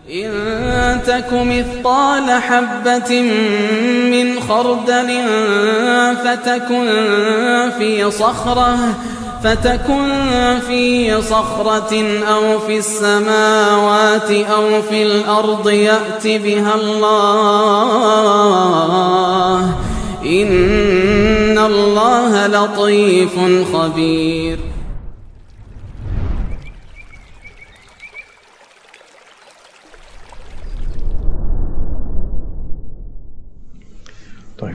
إن تك مثقال حبة من خردل فتكن في صخرة أو في السماوات أو في الأرض يأت بها الله إن الله لطيف خبير.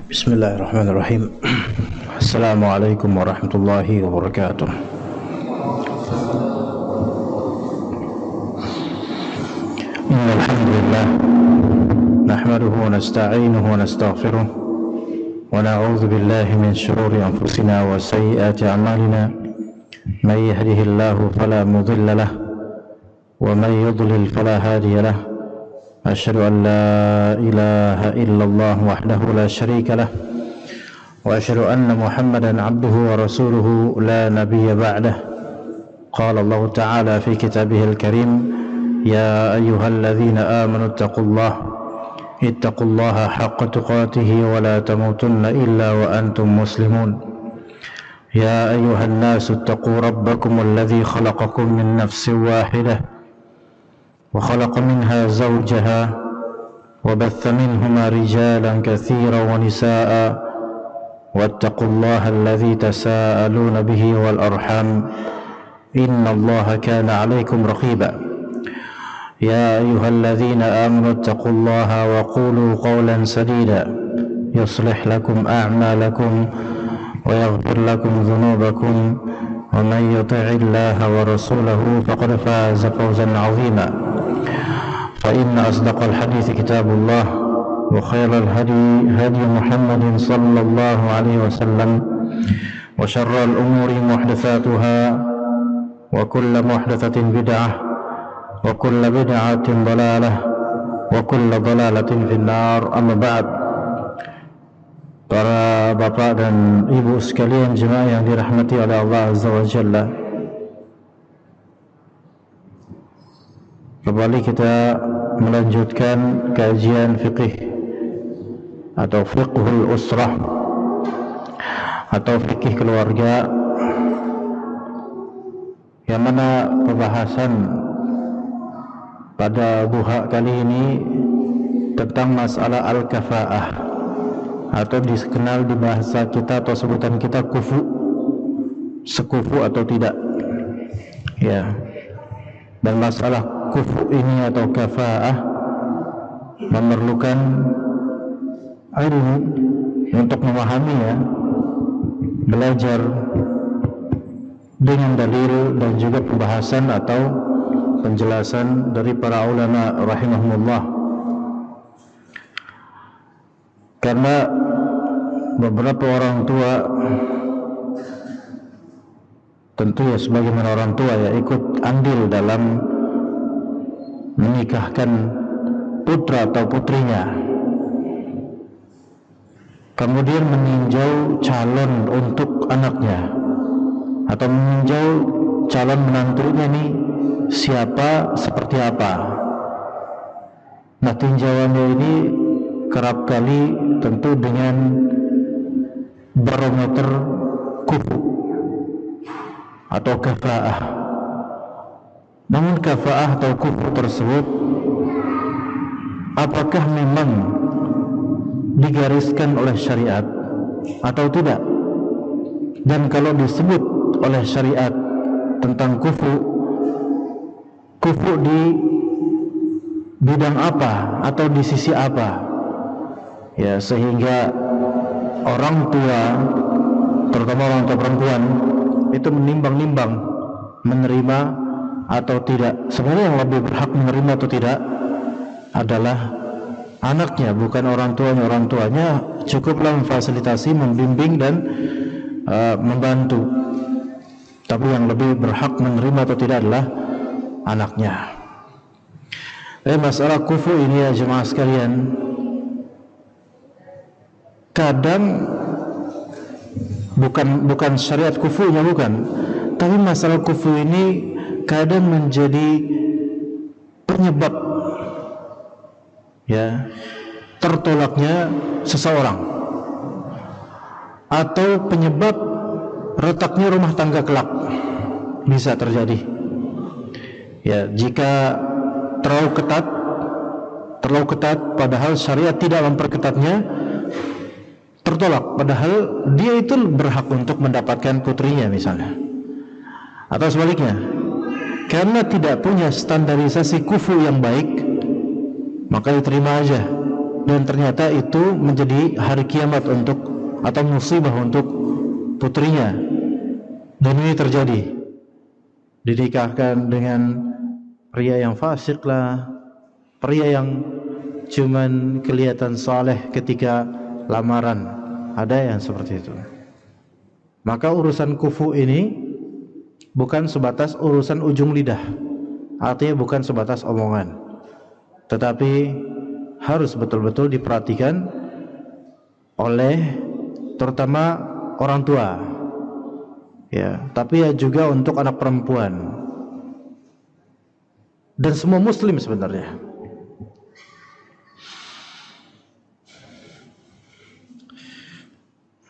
بسم الله الرحمن الرحيم. السلام عليكم ورحمة الله وبركاته. إن الحمد لله نحمده ونستعينه ونستغفره ونعوذ بالله من شرور أنفسنا وسيئات أعمالنا من يهده الله فلا مضل له ومن يضلل فلا هادي له أشهد أن لا إله إلا الله وحده لا شريك له وأشهد أن محمدا عبده ورسوله لا نبي بعده. قال الله تعالى في كتابه الكريم يا أيها الذين آمنوا اتقوا الله حق تقاته ولا تموتن إلا وأنتم مسلمون. يا أيها الناس اتقوا ربكم الذي خلقكم من نفس واحدة وخلق منها زوجها وبث منهما رجالا كثيرا ونساء واتقوا الله الذي تساءلون به والأرحام إن الله كان عليكم رقيبا. يا أيها الذين آمنوا اتقوا الله وقولوا قولا سديدا يصلح لكم أعمالكم ويغفر لكم ذنوبكم ومن يطع الله ورسوله فقد فاز فوزا عظيما. فإن أصدق الحديث كتاب الله وخير الهدي هدي محمد صلى الله عليه وسلم وشر الأمور محدثاتها وكل محدثة بدعة وكل بدعة ضلالة وكل ضلالة في النار. أما بعد. Para bapak dan ibu sekalian jemaah yang dirahmati oleh Allah Azza wa Jalla, kembali kita melanjutkan kajian fikih atau fiqhul usrah atau fikih keluarga, yang mana pembahasan pada duha kali ini tentang masalah al-kafa'ah atau dikenal di bahasa kita atau sebutan kita kufu, sekufu atau tidak, ya. Dan masalah kufu ini atau kafa'ah memerlukan ilmu untuk memahaminya, belajar dengan dalil dan juga pembahasan atau penjelasan dari para ulama rahimahumullah. Karena beberapa orang tua, tentu ya sebagaimana orang tua ya, ikut andil dalam menikahkan putra atau putrinya, kemudian meninjau calon untuk anaknya atau meninjau calon menantunya nih siapa, seperti apa. Nah, tinjauannya ini kerap kali tentu dengan barometer kufu atau kafa'ah. Namun kafa'ah atau kufu tersebut apakah memang digariskan oleh syariat atau tidak? Dan kalau disebut oleh syariat tentang kufu di bidang apa atau di sisi apa? Ya, sehingga orang tua, terutama orang tua perempuan, itu menimbang-nimbang menerima atau tidak. Sebenarnya yang lebih berhak menerima atau tidak adalah anaknya, bukan orang tuanya. Orang tuanya cukuplah memfasilitasi, membimbing dan membantu. Tapi yang lebih berhak menerima atau tidak adalah anaknya. Masalah kufu ini ya jemaah sekalian, kadang bukan syariat kufunya, bukan, tapi masalah kufu ini kadang menjadi penyebab ya, tertolaknya seseorang, atau penyebab retaknya rumah tangga kelak, bisa terjadi. Ya, jika terlalu ketat padahal syariat tidak memperketatnya, tertolak padahal dia itu berhak untuk mendapatkan putrinya misalnya. Atau sebaliknya, karena tidak punya standarisasi kufu yang baik, maka diterima aja, dan ternyata itu menjadi hari kiamat atau musibah untuk putrinya. Dan ini terjadi, dinikahkan dengan pria yang fasik lah, pria yang cuman kelihatan saleh ketika lamaran, ada yang seperti itu. Maka urusan kufu ini bukan sebatas urusan ujung lidah, artinya bukan sebatas omongan, tetapi harus betul-betul diperhatikan oleh terutama orang tua, ya, tapi ya juga untuk anak perempuan dan semua muslim sebenarnya.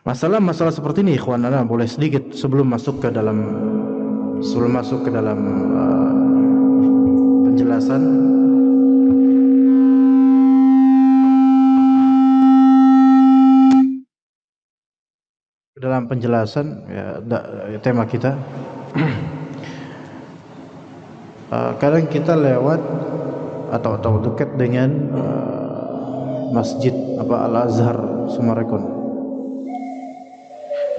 Masalah seperti ini, ikhwan, boleh sedikit sebelum masuk ke dalam penjelasan. Dalam penjelasan ya, tema kita. Kadang kita lewat atau dekat dengan masjid Al-Azhar Sumarekon.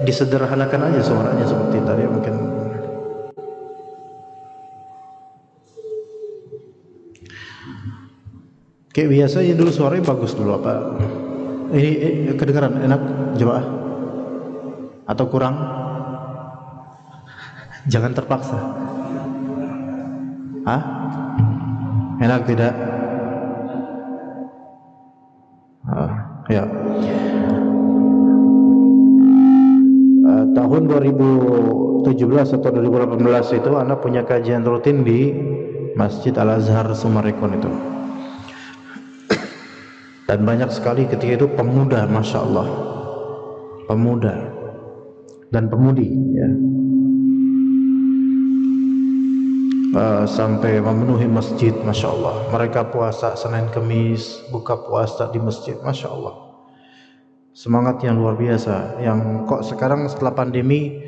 Disederhanakan aja suaranya seperti tadi mungkin. Kayak biasanya dulu suaranya bagus dulu apa? Ini kedengaran enak jemaah? Atau kurang? Jangan terpaksa. Hah? Enak tidak? Ya. Tahun 2017 atau 2018 itu anak punya kajian rutin di Masjid Al-Azhar Sumarekon itu. Dan banyak sekali ketika itu pemuda, Masya Allah, pemuda dan pemudi, ya, sampai memenuhi masjid, Masya Allah. Mereka puasa Senin Kemis, buka puasa di masjid, Masya Allah. Semangat yang luar biasa, yang kok sekarang setelah pandemi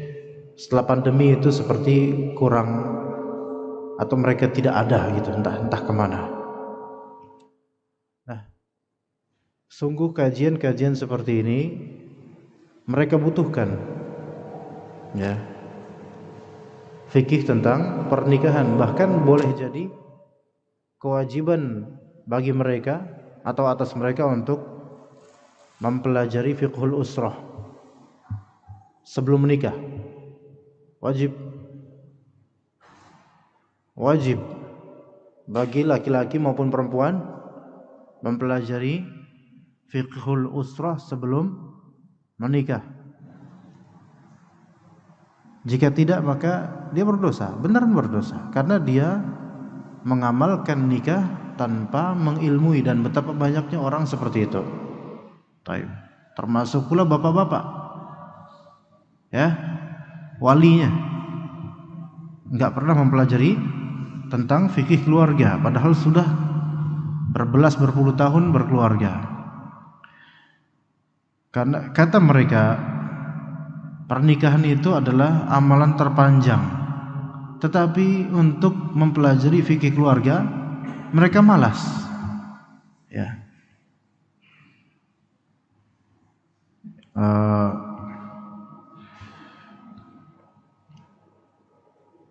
itu seperti kurang, atau mereka tidak ada gitu, entah kemana. Nah, sungguh kajian-kajian seperti ini mereka butuhkan, ya, fikih tentang pernikahan. Bahkan boleh jadi kewajiban bagi mereka atau atas mereka untuk mempelajari fiqhul usrah sebelum menikah. Wajib bagi laki-laki maupun perempuan mempelajari fiqhul usrah sebelum menikah. Jika tidak, maka dia berdosa, benar berdosa, karena dia mengamalkan nikah tanpa mengilmui, dan betapa banyaknya orang seperti itu. Termasuk pula bapak-bapak, ya, walinya nggak pernah mempelajari tentang fikih keluarga, padahal sudah berpuluh tahun berkeluarga. Karena kata mereka, pernikahan itu adalah amalan terpanjang, tetapi untuk mempelajari fikih keluarga mereka malas, ya.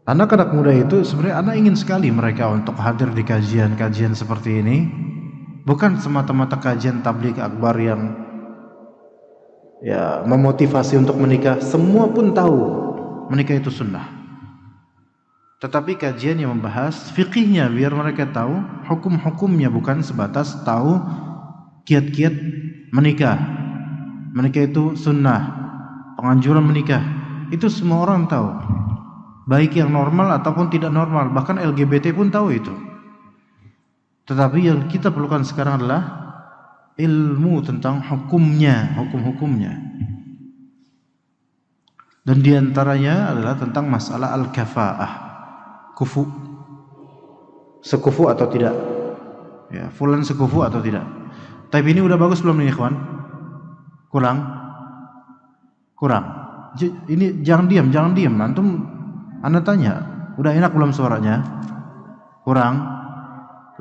Anak-anak muda itu sebenarnya anak ingin sekali mereka untuk hadir di kajian-kajian seperti ini, bukan semata-mata kajian tabligh akbar yang ya memotivasi untuk menikah. Semua pun tahu menikah itu sunnah, tetapi kajian yang membahas fikihnya biar mereka tahu hukum-hukumnya, bukan sebatas tahu kiat-kiat menikah. Menikah itu sunnah, penganjuran menikah itu semua orang tahu, baik yang normal ataupun tidak normal, bahkan LGBT pun tahu itu. Tetapi yang kita perlukan sekarang adalah ilmu tentang hukum-hukumnya. Dan diantaranya adalah tentang masalah al-kafa'ah, kufu, sekufu atau tidak. Ya, fulan sekufu atau tidak. Tapi ini udah bagus belum nih ikhwan? Kurang. Ini jangan diam. Antum, Anda tanya, udah enak belum suaranya? Kurang.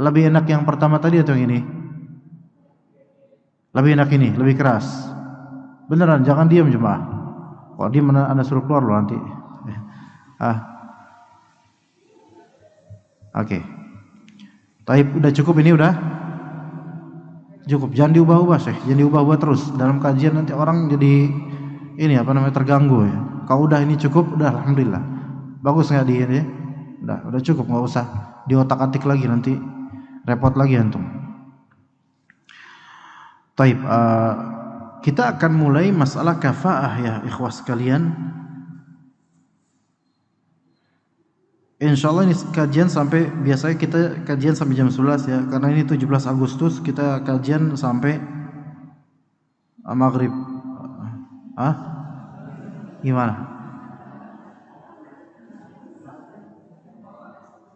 Lebih enak yang pertama tadi atau yang ini? Lebih enak ini, lebih keras. Beneran, jangan diam jemaah. Kalau diam Anda suruh keluar loh nanti. Oke. Taib, udah cukup ini udah? Cukup, jangan diubah-ubah Syekh, jangan diubah-ubah terus. Dalam kajian nanti orang jadi ini terganggu ya. Kalau udah ini cukup, udah alhamdulillah. Bagus enggak di ini? Udah cukup, enggak usah diotak-atik lagi nanti repot lagi antum. Taib, kita akan mulai masalah kafa'ah ya ikhwas sekalian. Insyaallah ini kajian sampai, biasanya kita kajian sampai jam 11 ya, karena ini 17 Agustus kita kajian sampai maghrib. Gimana?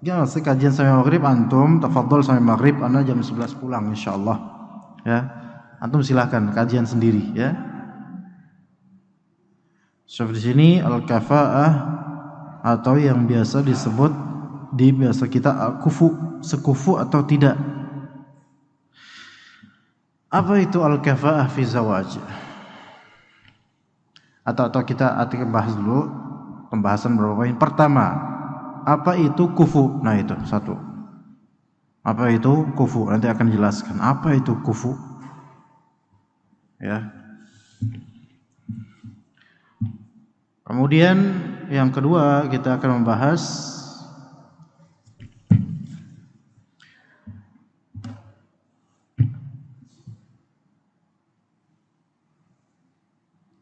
Jangan kajian sampai maghrib, antum tafadhol sampai maghrib, anda jam 11 pulang insyaallah ya. Antum silakan kajian sendiri ya. Seperti sini al-kafa'ah atau yang biasa disebut di bahasa kita al-kufu, sekufu atau tidak. Apa itu al-kafa'ah fi zawaj? Atau kita bahas dulu pembahasan beberapa poin. Pertama, apa itu kufu? Nah itu satu. Apa itu kufu? Nanti akan jelaskan apa itu kufu. Ya. Kemudian yang kedua kita akan membahas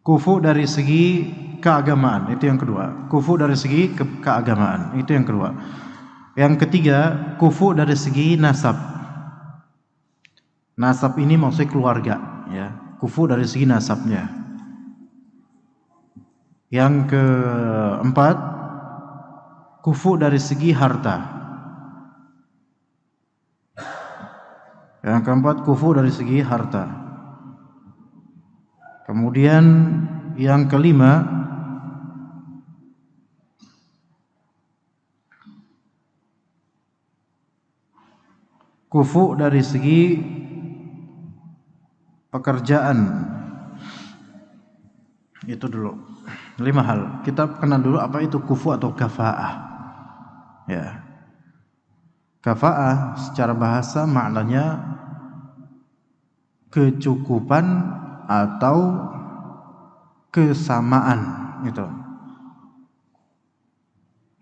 kufu dari segi keagamaan, itu yang kedua. Kufu dari segi keagamaan, itu yang kedua. Yang ketiga, kufu dari segi nasab. Nasab ini maksudnya keluarga, ya. Kufu dari segi nasabnya. Yang keempat, kufu dari segi harta. Yang keempat, kufu dari segi harta. Kemudian yang kelima, kufu dari segi pekerjaan. Itu dulu. 5 hal. Kita kenal dulu apa itu kufu atau kafa'ah. Ya. Kafa'ah secara bahasa maknanya kecukupan atau kesamaan, gitu.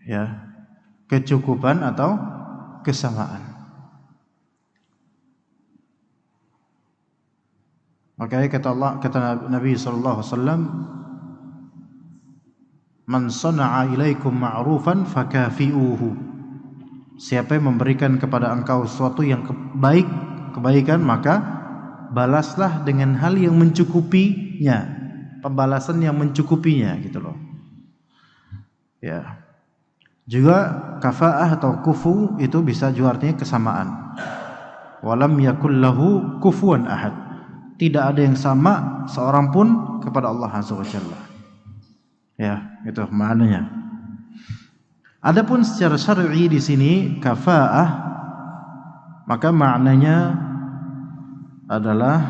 Ya. Kecukupan atau kesamaan. Makanya kata Nabi sallallahu alaihi wasallam, man sana'a ilaikum ma'rufan fakafi'uhu. Siapa yang memberikan kepada engkau sesuatu yang kebaikan, maka balaslah dengan hal yang mencukupinya, pembalasan yang mencukupinya, gitu loh. Ya. Juga kafa'ah atau kufu itu bisa juga artinya kesamaan. Walam yakul lahu kufuwan ahad. Tidak ada yang sama seorang pun kepada Allah Azza wa Jalla. Ya, itu maknanya. Adapun secara syar'i di sini kafa'ah, maka maknanya adalah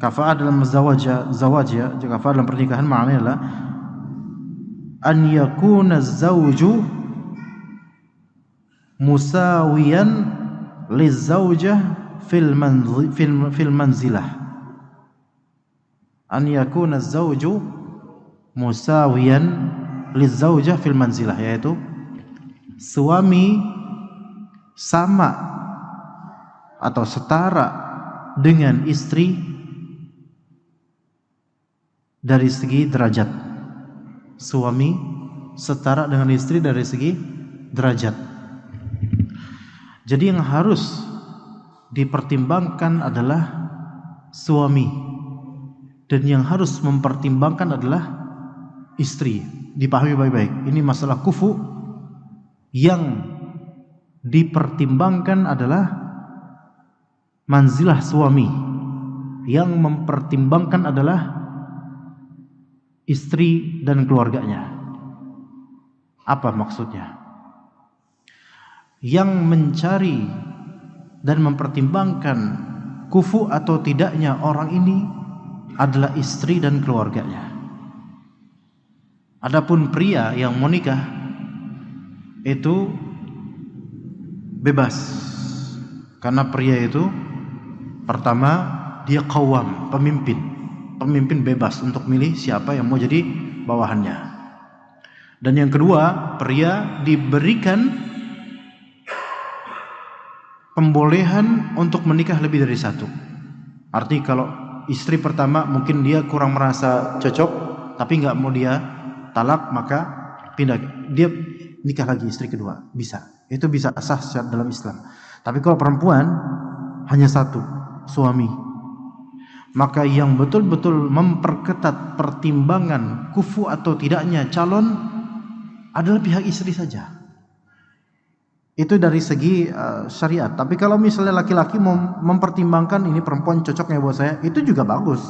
kafa'ah dalam zawaj ya, kafa'ah dalam pernikahan maknanya adalah an yakuna az-zawju musawiyan liz-zawjah fil manzilah. An yakuna az-zawju musawiyan liz-zawjah fil manzilah, yaitu suami sama atau setara dengan istri dari segi derajat. Suami setara dengan istri dari segi derajat. Jadi yang harus dipertimbangkan adalah suami, dan yang harus mempertimbangkan adalah istri. Dipahami baik-baik. Ini masalah kufu. Yang dipertimbangkan adalah manzilah suami, yang mempertimbangkan adalah istri dan keluarganya. Apa maksudnya? Yang mencari dan mempertimbangkan kufu atau tidaknya orang ini adalah istri dan keluarganya. Adapun pria yang mau nikah itu bebas, karena pria itu pertama dia qawwam, pemimpin bebas untuk milih siapa yang mau jadi bawahannya. Dan yang kedua, pria diberikan pembolehan untuk menikah lebih dari satu. Arti kalau istri pertama mungkin dia kurang merasa cocok, tapi nggak mau dia talak, maka pindah, dia nikah lagi istri kedua, bisa. Itu bisa sah secara dalam Islam. Tapi kalau perempuan hanya satu, suami, maka yang betul-betul memperketat pertimbangan kufu atau tidaknya calon adalah pihak istri saja. Itu dari segi syariat. Tapi kalau misalnya laki-laki mempertimbangkan ini perempuan cocoknya buat saya, itu juga bagus.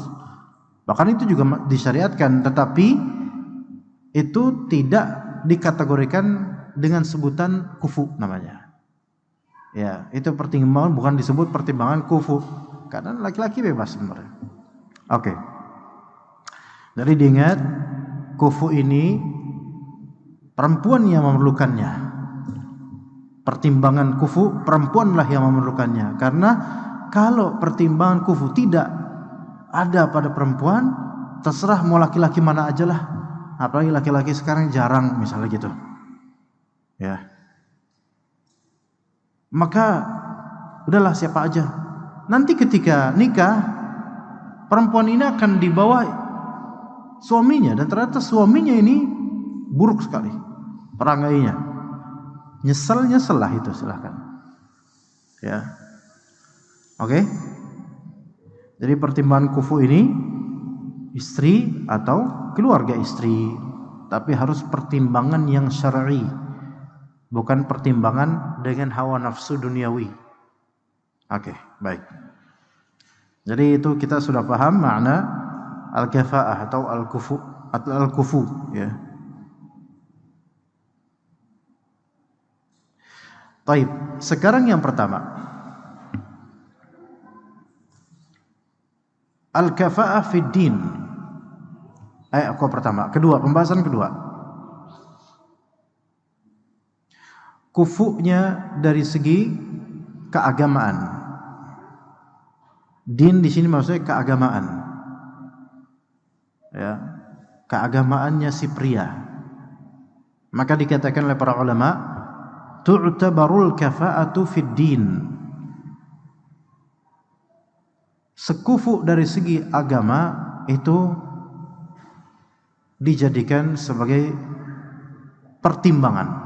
Bahkan itu juga disyariatkan, tetapi itu tidak dikategorikan dengan sebutan kufu namanya. Ya, itu pertimbangan, bukan disebut pertimbangan kufu, karena laki-laki bebas sebenarnya. Oke. Jadi diingat, kufu ini perempuan yang memerlukannya. Pertimbangan kufu perempuanlah yang memerlukannya, karena kalau pertimbangan kufu tidak ada pada perempuan, terserah mau laki-laki mana aja lah. Apalagi laki-laki sekarang jarang misalnya gitu. Ya. Maka udahlah siapa aja. Nanti ketika nikah, perempuan ini akan dibawa suaminya, dan ternyata suaminya ini buruk sekali perangainya. Nyesel lah itu, silahkan. Ya. Oke. Jadi pertimbangan kufu ini istri atau keluarga istri, tapi harus pertimbangan yang syar'i, bukan pertimbangan dengan hawa nafsu duniawi. Oke, baik. Jadi itu kita sudah paham makna al-kafa'ah atau al-kufu, ya. Baik, sekarang yang pertama, al-kafa'ah fid din. Pembahasan kedua. Kufunya dari segi keagamaan. Din di sini maksudnya keagamaan. Ya, keagamaannya si pria. Maka dikatakan oleh para ulama, tu'tabarul kafa'atu fid din. Sekufu dari segi agama itu dijadikan sebagai pertimbangan,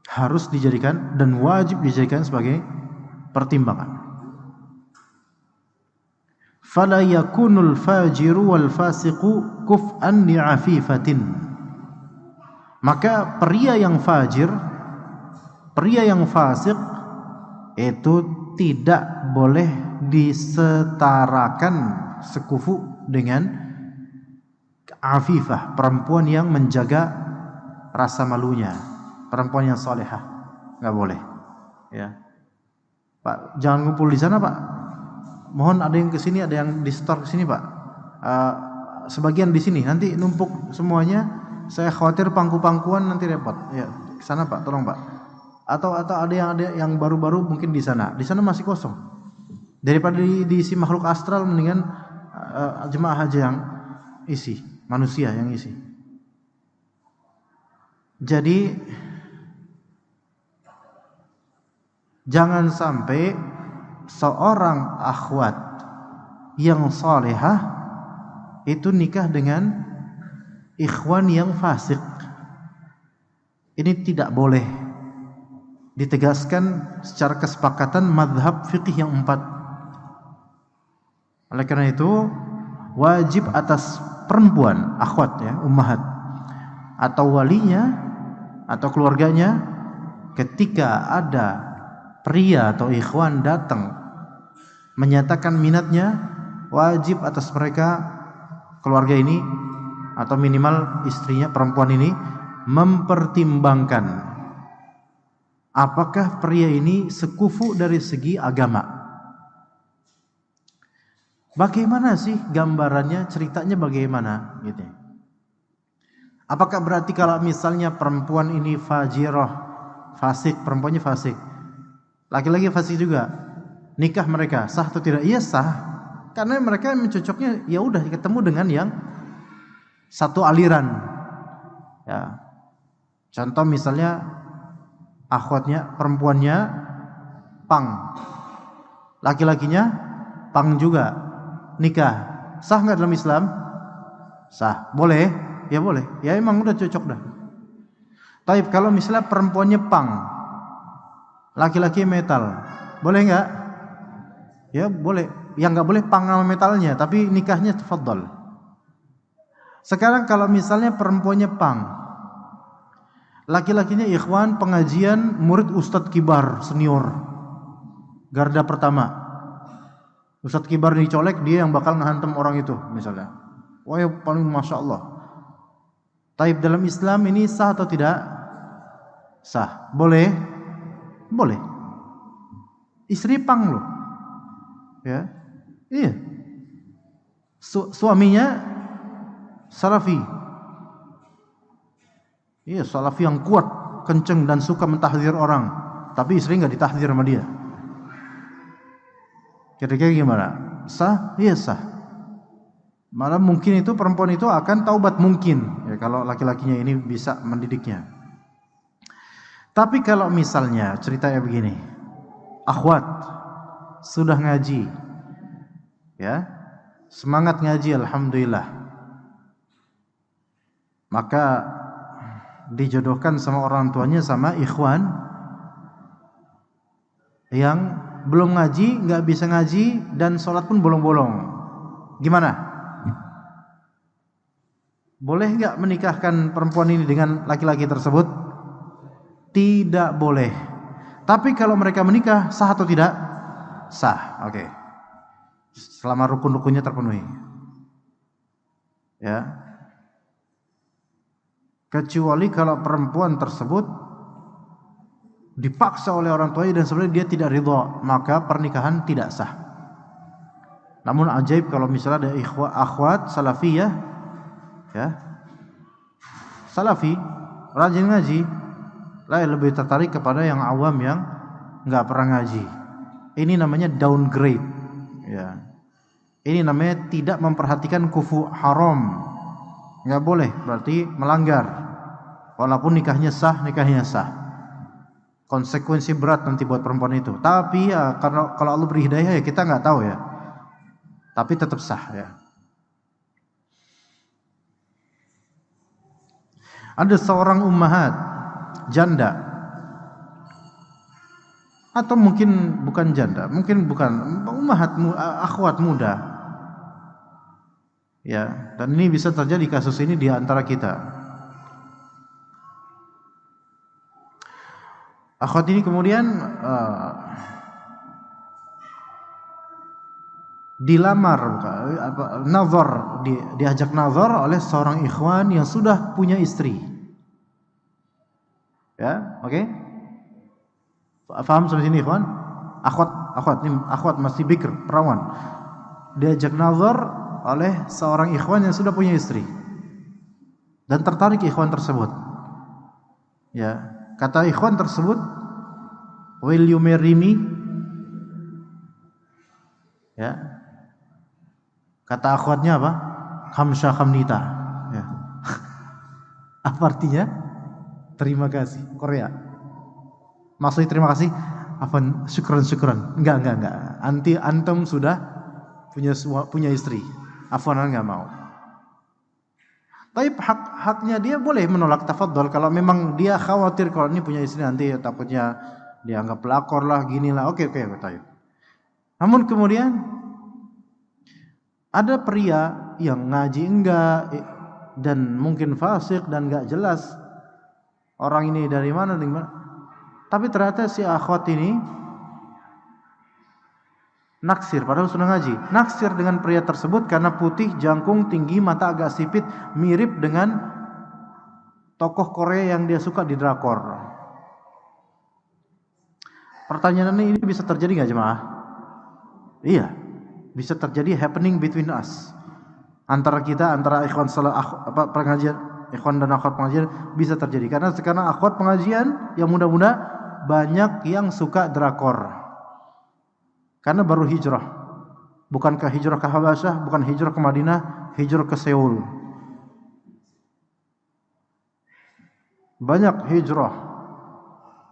harus dijadikan dan wajib dijadikan sebagai pertimbangan. Fala yakunul fajiru wal fasiqu kuf'an li'afifatin. Maka pria yang fajir, pria yang fasik itu tidak boleh disetarakan sekufu dengan afifah, perempuan yang menjaga rasa malunya, perempuan yang salihah, nggak boleh. Ya, Pak, jangan ngumpul di sana, Pak. Mohon ada yang kesini, ada yang di store kesini, Pak. Sebagian di sini, nanti numpuk semuanya. Saya khawatir pangku-pangkuan nanti repot. Ya, ke sana, Pak, tolong, Pak. Atau ada yang baru-baru mungkin di sana. Di sana masih kosong. Daripada diisi makhluk astral, mendingan jemaah haji yang isi, manusia yang isi. Jadi jangan sampai seorang akhwat yang salihah itu nikah dengan ikhwan yang fasik. Ini tidak boleh. ditegaskan secara kesepakatan mazhab fikih yang 4. Oleh karena itu wajib atas perempuan, akhwat ya, ummahat, atau walinya atau keluarganya, ketika ada pria atau ikhwan datang menyatakan minatnya, wajib atas mereka, keluarga ini atau minimal istrinya, perempuan ini, mempertimbangkan apakah pria ini sekufu dari segi agama. Bagaimana sih gambarannya, ceritanya bagaimana gitu. Apakah berarti kalau misalnya perempuan ini fajirah, fasik, perempuannya fasik, laki-laki fasik juga, nikah mereka sah atau tidak? Iya sah, karena mereka mencocoknya ya udah ketemu dengan yang satu aliran. Ya. Contoh misalnya akhwatnya, perempuannya pang, laki-lakinya pang juga, nikah sah nggak dalam Islam? Sah. Boleh? Ya boleh. Ya emang udah cocok dah. Tapi kalau misalnya perempuannya pang, laki-laki metal, boleh nggak? Ya boleh. Yang nggak boleh pang sama metalnya, tapi nikahnya tafadhol. Sekarang kalau misalnya perempuannya pang, laki-lakinya ikhwan, pengajian, murid Ustadz Kibar senior, garda pertama. Ustadz Kibar dicolek, dia yang bakal ngehantem orang itu misalnya. Wah ya paling masya Allah. Taib dalam Islam ini sah atau tidak? Sah. Boleh? Boleh. Istri pang loh. Ya. Iya. Suaminya salafi. Iya, salafi yang kuat, kenceng dan suka mentahdzir orang. Tapi istri enggak ditahdzir sama dia. Kira-kira gimana? Sah? Iya sah. Malah mungkin itu perempuan itu akan taubat mungkin ya, kalau laki-lakinya ini bisa mendidiknya. Tapi kalau misalnya ceritanya begini, akhwat sudah ngaji, ya semangat ngaji, alhamdulillah, maka dijodohkan sama orang tuanya sama ikhwan yang belum ngaji, nggak bisa ngaji, dan sholat pun bolong-bolong. Gimana? Boleh nggak menikahkan perempuan ini dengan laki-laki tersebut? Tidak boleh. Tapi kalau mereka menikah, sah atau tidak? Sah. Oke. Selama rukun-rukunnya terpenuhi. Ya. Kecuali kalau perempuan tersebut dipaksa oleh orang tuanya dan sebenarnya dia tidak ridha, maka pernikahan tidak sah. Namun ajaib kalau misalnya ada akhwat salafiyah, ya, salafi, rajin ngaji, lah lebih tertarik kepada yang awam yang nggak pernah ngaji. Ini namanya downgrade, ya. Ini namanya tidak memperhatikan kufu haram, nggak boleh, berarti melanggar. Walaupun nikahnya sah, konsekuensi berat nanti buat perempuan itu. Tapi ya, karena kalau Allah beri hidayah ya kita nggak tahu ya. Tapi tetap sah ya. Ada seorang ummahat janda, atau mungkin bukan janda, mungkin bukan ummahat, akhwat muda, ya. Dan ini bisa terjadi kasus ini di antara kita. Akhwat ini kemudian dilamar, nazar, diajak nazar oleh seorang ikhwan yang sudah punya istri. Ya, oke? Paham sampai sini ikhwan? Akhwat masih bikr, perawan. Diajak nazar oleh seorang ikhwan yang sudah punya istri. Dan tertarik ikhwan tersebut. Ya, kata ikhwan tersebut, "Will you marry me?" Ya. Kata akhwatnya apa? Khamsha khamnita. Ya. Apa artinya? Terima kasih. Korea. Maksudnya terima kasih. Apa? Syukran. Enggak. Antum sudah punya istri. Afwan, enggak mau. Tapi haknya dia boleh menolak tafadhol kalau memang dia khawatir kalau ini punya istri nanti takutnya dianggap pelakor lah, ginilah. Oke, taib. Namun kemudian ada pria yang ngaji enggak dan mungkin fasik dan enggak jelas orang ini dari mana. Tapi ternyata si akhwat ini naksir, padahal sudah ngaji. Naksir dengan pria tersebut karena putih, jangkung, tinggi, mata agak sipit, mirip dengan tokoh Korea yang dia suka di drakor. Pertanyaannya, ini bisa terjadi nggak jemaah? Iya, bisa terjadi, happening between us. Antara kita, antara ikhwan pengajian, ikhwan dan akhwat pengajian bisa terjadi. Karena sekarang akhwat pengajian yang muda-muda banyak yang suka drakor. Karena baru hijrah. Bukankah hijrah ke Habasyah, bukan hijrah ke Madinah, hijrah ke Seoul. Banyak hijrah.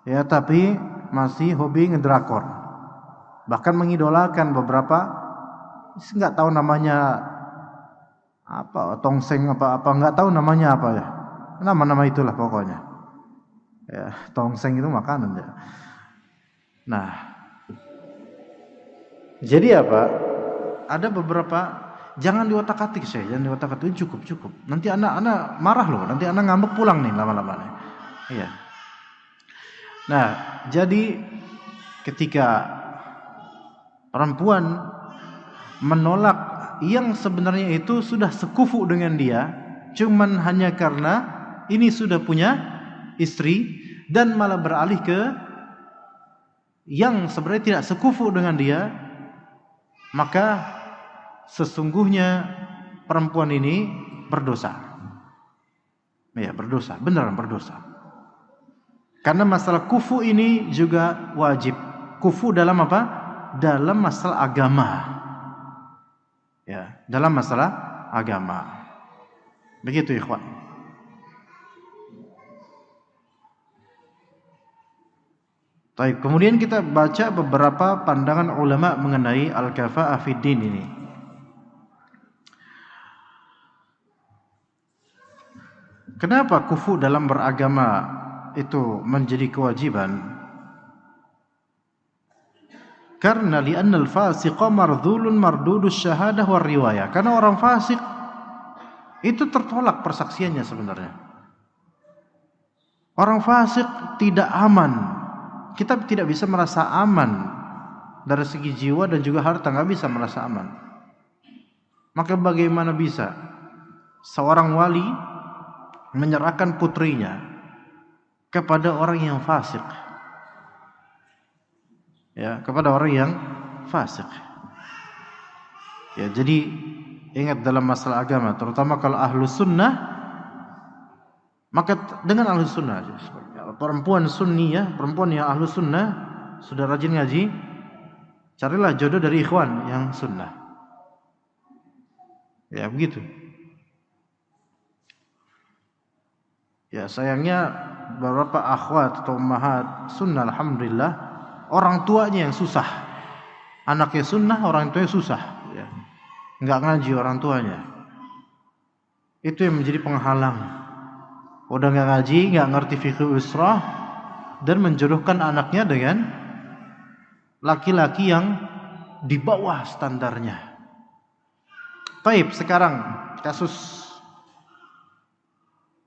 Ya, tapi masih hobi ngedrakor. Bahkan mengidolakan beberapa, enggak tahu namanya apa, tongseng apa enggak tahu namanya apa ya. Nama-nama itulah pokoknya. Ya, tongseng itu makanan ya. Nah, jadi apa? Ada beberapa, jangan diotak-atik saya, jangan diotak-atik, cukup. Nanti anak marah loh, nanti anak ngambek pulang nih lama-lama nih. Iya. Nah, jadi ketika perempuan menolak yang sebenarnya itu sudah sekufu dengan dia, cuman hanya karena ini sudah punya istri, dan malah beralih ke yang sebenarnya tidak sekufu dengan dia, maka sesungguhnya perempuan ini berdosa. Ya, berdosa, beneran berdosa. Karena masalah kufu ini juga wajib. Kufu dalam apa? Dalam masalah agama. Ya, dalam masalah agama. Begitu ikhwan. Baik, kemudian kita baca beberapa pandangan ulama mengenai al-kafa'ah fid din ini. Kenapa kufu dalam beragama itu menjadi kewajiban? Karena li'anna al-fasiqa mardhulun mardudus syahadah war riwayah. Karena orang fasik itu tertolak persaksiannya sebenarnya. Orang fasik tidak aman. Kita tidak bisa merasa aman dari segi jiwa dan juga harta, nggak bisa merasa aman. Maka bagaimana bisa seorang wali menyerahkan putrinya kepada orang yang fasik? Ya, kepada orang yang fasik. Ya, jadi ingat dalam masalah agama, terutama kalau ahlus sunnah, maka dengan ahlus sunnah aja. Perempuan sunni ya, perempuan yang ahlus sunnah, sudah rajin ngaji, carilah jodoh dari ikhwan yang sunnah. Ya, begitu. Ya, sayangnya beberapa akhwat atau ummahat sunnah, alhamdulillah, orang tuanya yang susah. Anaknya sunnah, orang tuanya susah ya. Enggak ngaji orang tuanya. Itu yang menjadi penghalang. Udah enggak ngaji, enggak ngerti fikih usrah, dan menjodohkan anaknya dengan laki-laki yang di bawah standarnya. Baik, sekarang kasus.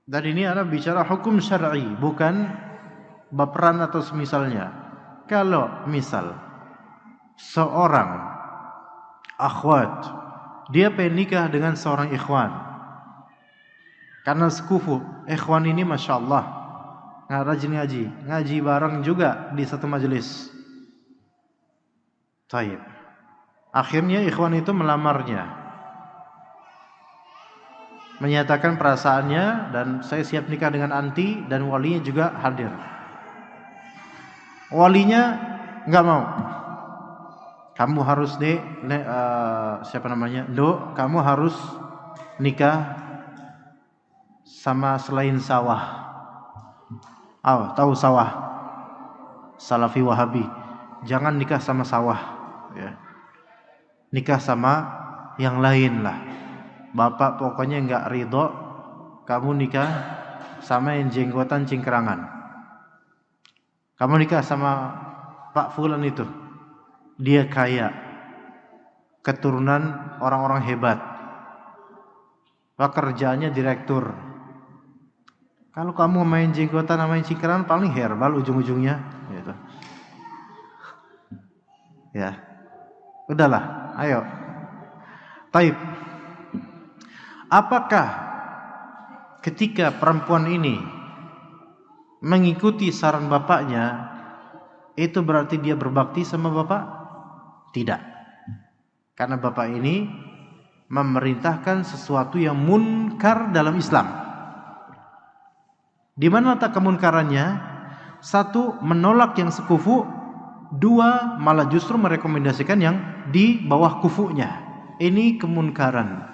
Dan ini ada bicara hukum syar'i, bukan baperan atau semisalnya. Kalau misal seorang akhwat dia pengen nikah dengan seorang ikhwan, karena sekufu, ikhwan ini masya Allah rajin ngaji bareng juga di satu majelis. Taib. Akhirnya ikhwan itu melamarnya, menyatakan perasaannya, dan saya siap nikah dengan anti, dan walinya juga hadir. Walinya nggak mau. Kamu harus kamu harus nikah sama selain sawah. Tahu sawah? Salafi Wahabi. Jangan nikah sama sawah ya. Nikah sama yang lain lah. Bapak pokoknya nggak ridho kamu nikah sama yang jenggotan cingkrangan. Kamu nikah sama Pak Fulan itu, dia kaya, keturunan orang-orang hebat, pekerjaannya direktur. Kalau kamu main jenggotan, main cingkrang, paling herbal ujung-ujungnya, gitu. Ya, udahlah, ayo. Taib. Apakah ketika perempuan ini mengikuti saran bapaknya, itu berarti dia berbakti sama bapak? Tidak. Karena bapak ini memerintahkan sesuatu yang munkar dalam Islam. Di mana letak kemunkarannya? Satu, menolak yang sekufu. Dua, malah justru merekomendasikan yang di bawah kufunya. Ini kemunkaran.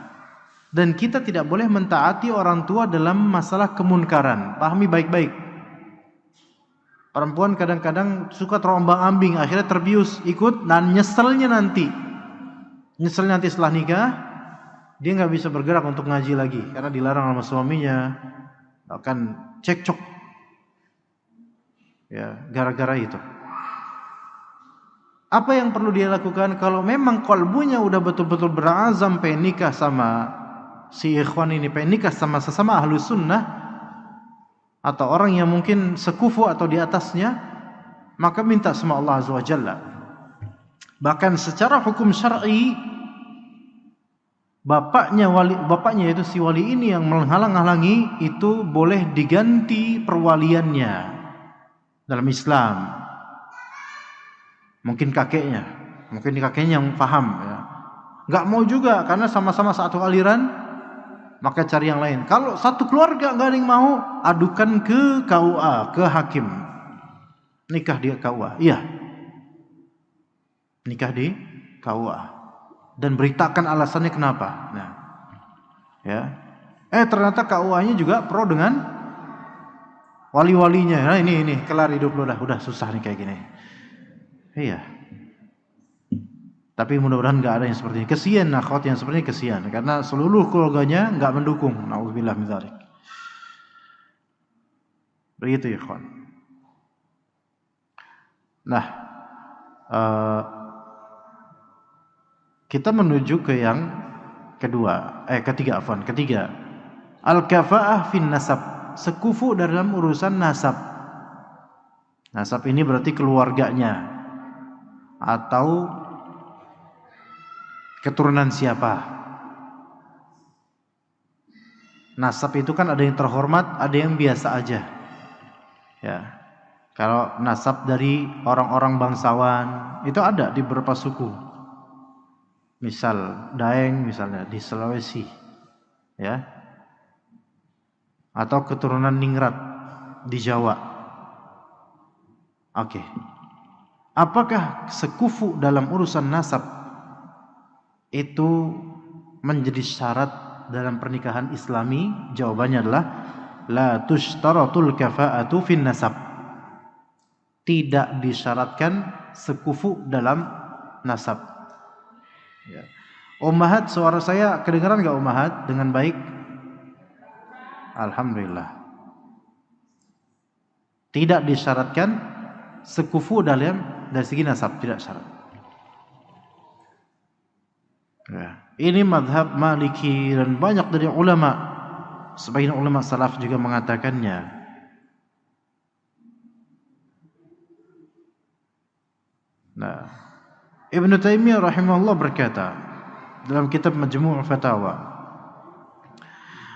Dan kita tidak boleh mentaati orang tua dalam masalah kemunkaran. Pahami baik-baik. Perempuan kadang-kadang suka terombang-ambing, akhirnya terbius ikut dan nyeselnya nanti. Nyeselnya nanti setelah nikah, dia nggak bisa bergerak untuk ngaji lagi karena dilarang sama suaminya. Akan cekcok. Ya, gara-gara itu. Apa yang perlu dia lakukan kalau memang kalbunya udah betul-betul berazam pengen nikah sama si ikhwan ini, pengen nikah sama sesama ahlu sunnah atau orang yang mungkin sekufu atau di atasnya, maka minta sama Allah Azza wa Jalla. Bahkan secara hukum syar'i, bapaknya itu si wali ini yang menghalang-halangi itu boleh diganti perwaliannya dalam Islam. Mungkin kakeknya yang paham, ya. Nggak mau juga karena sama-sama satu aliran, maka cari yang lain. Kalau satu keluarga nggak ada yang mau, adukan ke KUA, ke hakim. Nikah di KUA, iya. Nikah di KUA dan beritakan alasannya kenapa. Nah, ya. Ternyata KUA-nya juga pro dengan wali-walinya. Nah, ini kelar hidup lo udah susah nih kayak gini. Iya. Tapi mudah-mudahan nggak ada yang seperti ini. Kesian akhwat yang seperti ini, kesian karena seluruh keluarganya nggak mendukung. Nauzubillah min dzalik. Begitu ya, akhwat. Nah, kita menuju ke yang ketiga. Al-kafa'ah fin nasab, sekufu dalam urusan nasab. Nasab ini berarti keluarganya atau keturunan siapa. Nasab itu kan ada yang terhormat, ada yang biasa aja. Ya. Kalau nasab dari orang-orang bangsawan itu ada di beberapa suku. Misal Daeng misalnya di Sulawesi, ya. Atau keturunan Ningrat di Jawa. Oke. Apakah sekufu dalam urusan nasab itu menjadi syarat dalam pernikahan Islami? Jawabannya adalah la tushtaratul kafa'atu fin nasab. Tidak disyaratkan sekufu dalam nasab. Ya. Ummahat, suara saya kedengaran enggak ummahat dengan baik? Alhamdulillah. Tidak disyaratkan sekufu dari segi nasab, tidak syarat. Ya. Ini mazhab Maliki dan banyak dari ulama, sebagian ulama salaf juga mengatakannya. Nah, Ibnu Taimiyah rahimahullah berkata dalam kitab Majmu' Fatawa,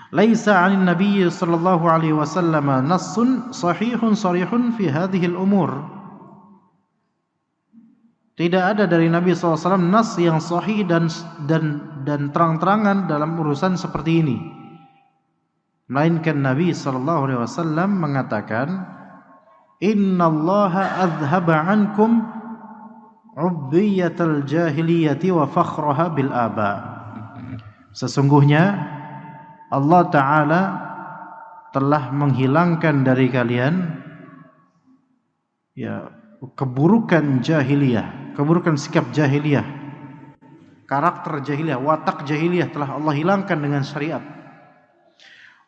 "Laisa 'anil Nabiy sallallahu alaihi wasallam nassun sahihun sarihun fi hadhihi al-umur." Tidak ada dari Nabi SAW nas yang sahih dan terang-terangan dalam urusan seperti ini. Melainkan Nabi SAW mengatakan, Innallaha adhaba ankum ubbiyatal jahiliyati wa fakhraha bil aba. Sesungguhnya Allah Ta'ala telah menghilangkan dari kalian keburukan jahiliyah, keburukan sikap jahiliyah, karakter jahiliyah, watak jahiliyah telah Allah hilangkan dengan syariat.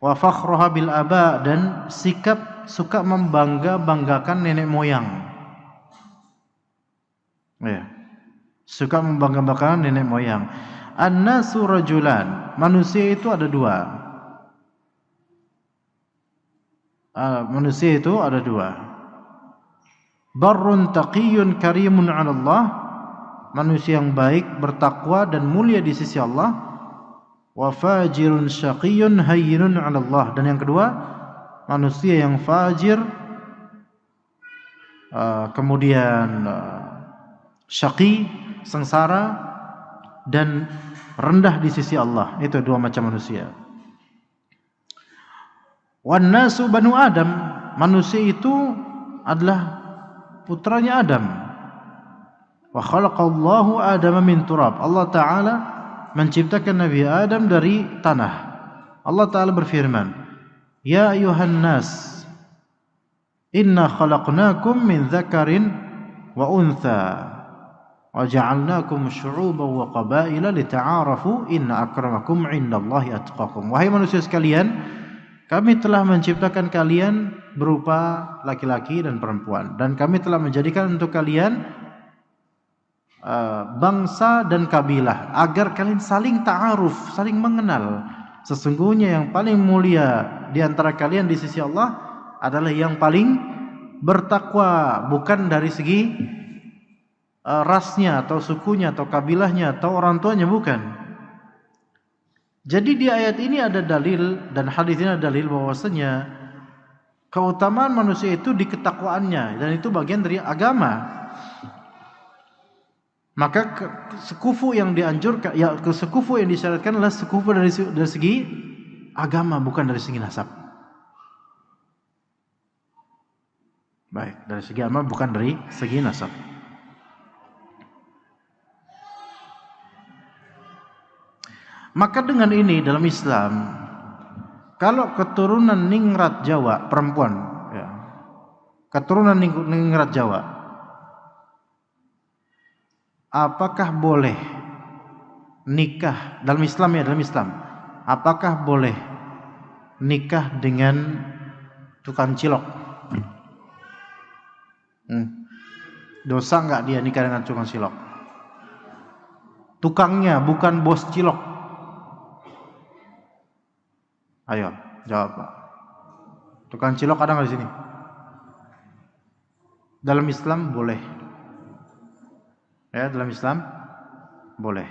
Wa fakhraha bil aba, dan sikap suka membangga-banggakan nenek moyang. Ya. Suka membangga-banggakan nenek moyang. An-nasu rajulan. Manusia itu ada dua. Manusia itu ada dua. Barrun taqiyyun karimun 'ala Allah. Manusia yang baik, bertakwa dan mulia di sisi Allah. Wa fajirun syaqiyyun hayyinun 'ala Allah. Dan yang kedua, manusia yang fajir, kemudian syaqi, sengsara, dan rendah di sisi Allah. Itu dua macam manusia. Wan nasu banu Adam. Manusia itu adalah putranya Adam. Wa khalaqallahu Adama min turab. Allah Ta'ala menciptakan Nabi Adam dari tanah. Allah Ta'ala berfirman, Ya ayuhan nas, inna khalaqnakum min dzakarin wa untha wa ja'alnakum syu'uban wa qabaila lita'arafu inna akramakum 'indallahi atqakum. Wahai manusia sekalian, kami telah menciptakan kalian berupa laki-laki dan perempuan, dan kami telah menjadikan untuk kalian bangsa dan kabilah agar kalian saling ta'aruf, saling mengenal. Sesungguhnya yang paling mulia di antara kalian di sisi Allah adalah yang paling bertakwa, bukan dari segi rasnya atau sukunya atau kabilahnya atau orang tuanya, bukan. Jadi di ayat ini ada dalil, dan hadis ini ada dalil bahwasanya keutamaan manusia itu di ketakwaannya, dan itu bagian dari agama. Maka sekufu yang dianjurkan, ya sekufu yang disyaratkan adalah sekufu dari segi agama, bukan dari segi nasab. Baik, dari segi agama bukan dari segi nasab. Maka dengan ini dalam Islam, kalau keturunan ningrat Jawa perempuan, ya, keturunan ningrat Jawa, apakah boleh nikah dalam Islam, ya dalam Islam, apakah boleh nikah dengan tukang cilok? Dosa enggak dia nikah dengan tukang cilok? Tukangnya bukan bos cilok. Ayo jawab Pak. Tukang cilok ada enggak di sini? Dalam Islam boleh. Ya, dalam Islam boleh.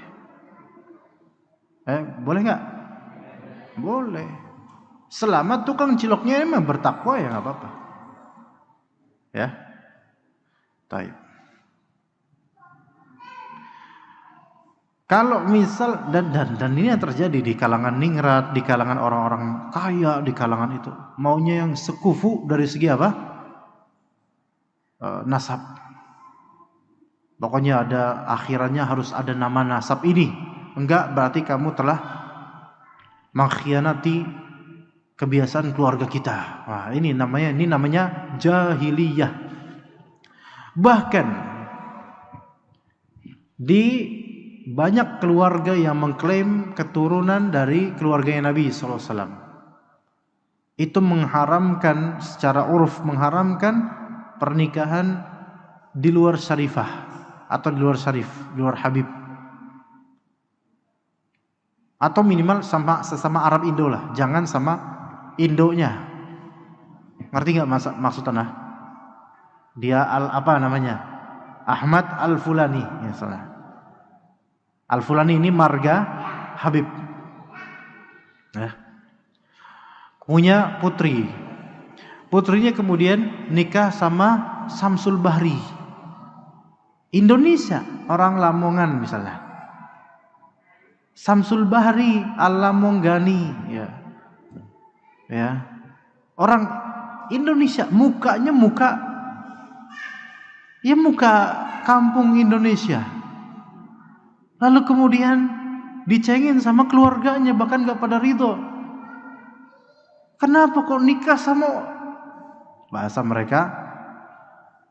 Boleh enggak? Boleh. Selama tukang ciloknya memang bertakwa, ya enggak apa-apa. Ya. Baik. Kalau misal dan ini yang terjadi di kalangan ningrat, di kalangan orang-orang kaya, di kalangan itu, maunya yang sekufu dari segi apa? Nasab. Pokoknya ada akhirannya harus ada nama nasab ini. Enggak berarti kamu telah mengkhianati kebiasaan keluarga kita. Wah, ini namanya jahiliyah. Bahkan di banyak keluarga yang mengklaim keturunan dari keluarga Nabi SAW, itu mengharamkan secara uruf, mengharamkan pernikahan di luar syarifah atau di luar syarif, di luar habib, atau minimal sesama Arab Indo lah, jangan sama Indonya. Ngerti nggak maksudnya? Dia apa namanya? Ahmad Al-Fulani, ya salah. Al-Fulani ini marga Habib. Ya. Punya putri. Putrinya kemudian nikah sama Samsul Bahri. Indonesia, orang Lamongan misalnya. Samsul Bahri Al-Lamonggani, ya. Ya. Orang Indonesia, mukanya muka kampung Indonesia. Lalu kemudian dicengin sama keluarganya, bahkan gak pada ridho. Kenapa kok nikah sama, bahasa mereka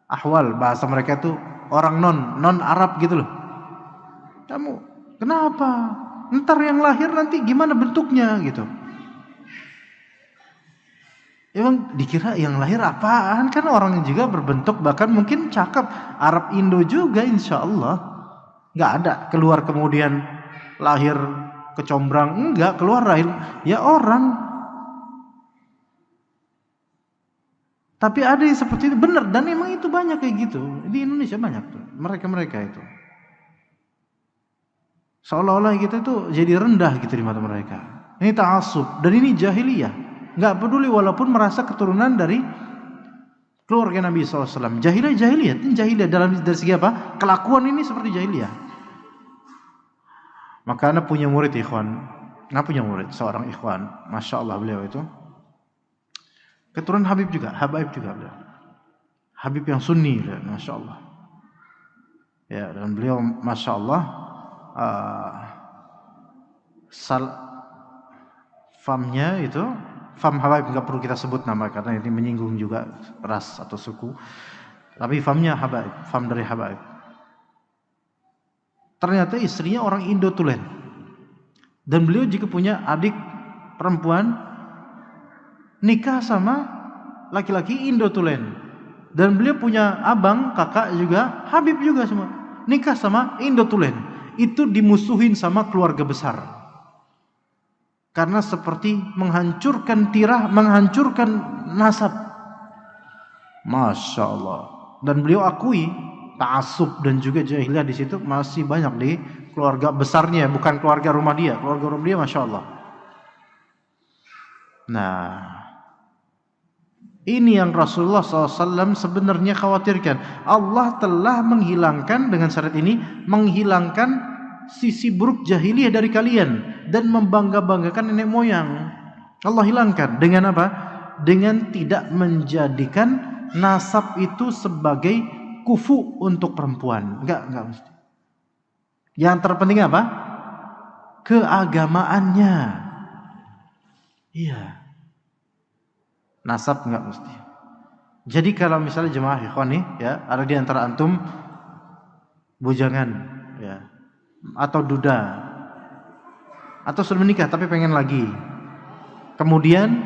ahwal, bahasa mereka itu orang non Arab gitu loh. Kamu kenapa? Ntar yang lahir nanti gimana bentuknya gitu. Emang dikira yang lahir apaan? Kan orang juga berbentuk bahkan mungkin cakep, Arab Indo juga insya Allah. Nggak ada keluar kemudian lahir kecombrang, enggak, keluar lahir ya orang. Tapi ada yang seperti itu benar, dan emang itu banyak kayak gitu di Indonesia, banyak tuh mereka itu. Seolah-olah kita itu jadi rendah gitu di mata mereka. Ini ta'assub dan ini jahiliyah. Nggak peduli walaupun merasa keturunan dari keluarga Nabi SAW. Jahiliyah dari segi apa? Kelakuan ini seperti jahiliyah. Maka Anda punya murid ikhwan. Anda punya murid seorang ikhwan, Masya Allah beliau itu keturunan Habaib juga beliau. Habib yang Sunni, Masya Allah. Ya, dan beliau Masya Allah famnya itu, fam Habaib, nggak perlu kita sebut nama karena ini menyinggung juga ras atau suku. Tapi famnya Habaib, fam dari Habaib. Ternyata istrinya orang Indo Tulen. Dan beliau juga punya adik perempuan nikah sama laki-laki Indo Tulen. Dan beliau punya abang, kakak juga, Habib juga semua. Nikah sama Indo Tulen. Itu dimusuhin sama keluarga besar. Karena seperti menghancurkan tirah, menghancurkan nasab. Masya Allah. Dan beliau akui ta'assub dan juga jahiliyah di situ masih banyak di keluarga besarnya, bukan keluarga rumah dia. Keluarga rumah dia Masya Allah. Nah, ini yang Rasulullah SAW sebenarnya khawatirkan. Allah telah menghilangkan dengan syarat ini, menghilangkan sisi buruk jahiliyah dari kalian dan membangga-banggakan nenek moyang. Allah hilangkan dengan apa? Dengan tidak menjadikan nasab itu sebagai kufu untuk perempuan. Enggak mesti. Yang terpenting apa? Keagamaannya. Iya. Nasab enggak mesti. Jadi kalau misalnya jemaah ikhwan nih, ya, ada di antara antum bujangan, ya, atau duda, atau sudah menikah tapi pengen lagi. Kemudian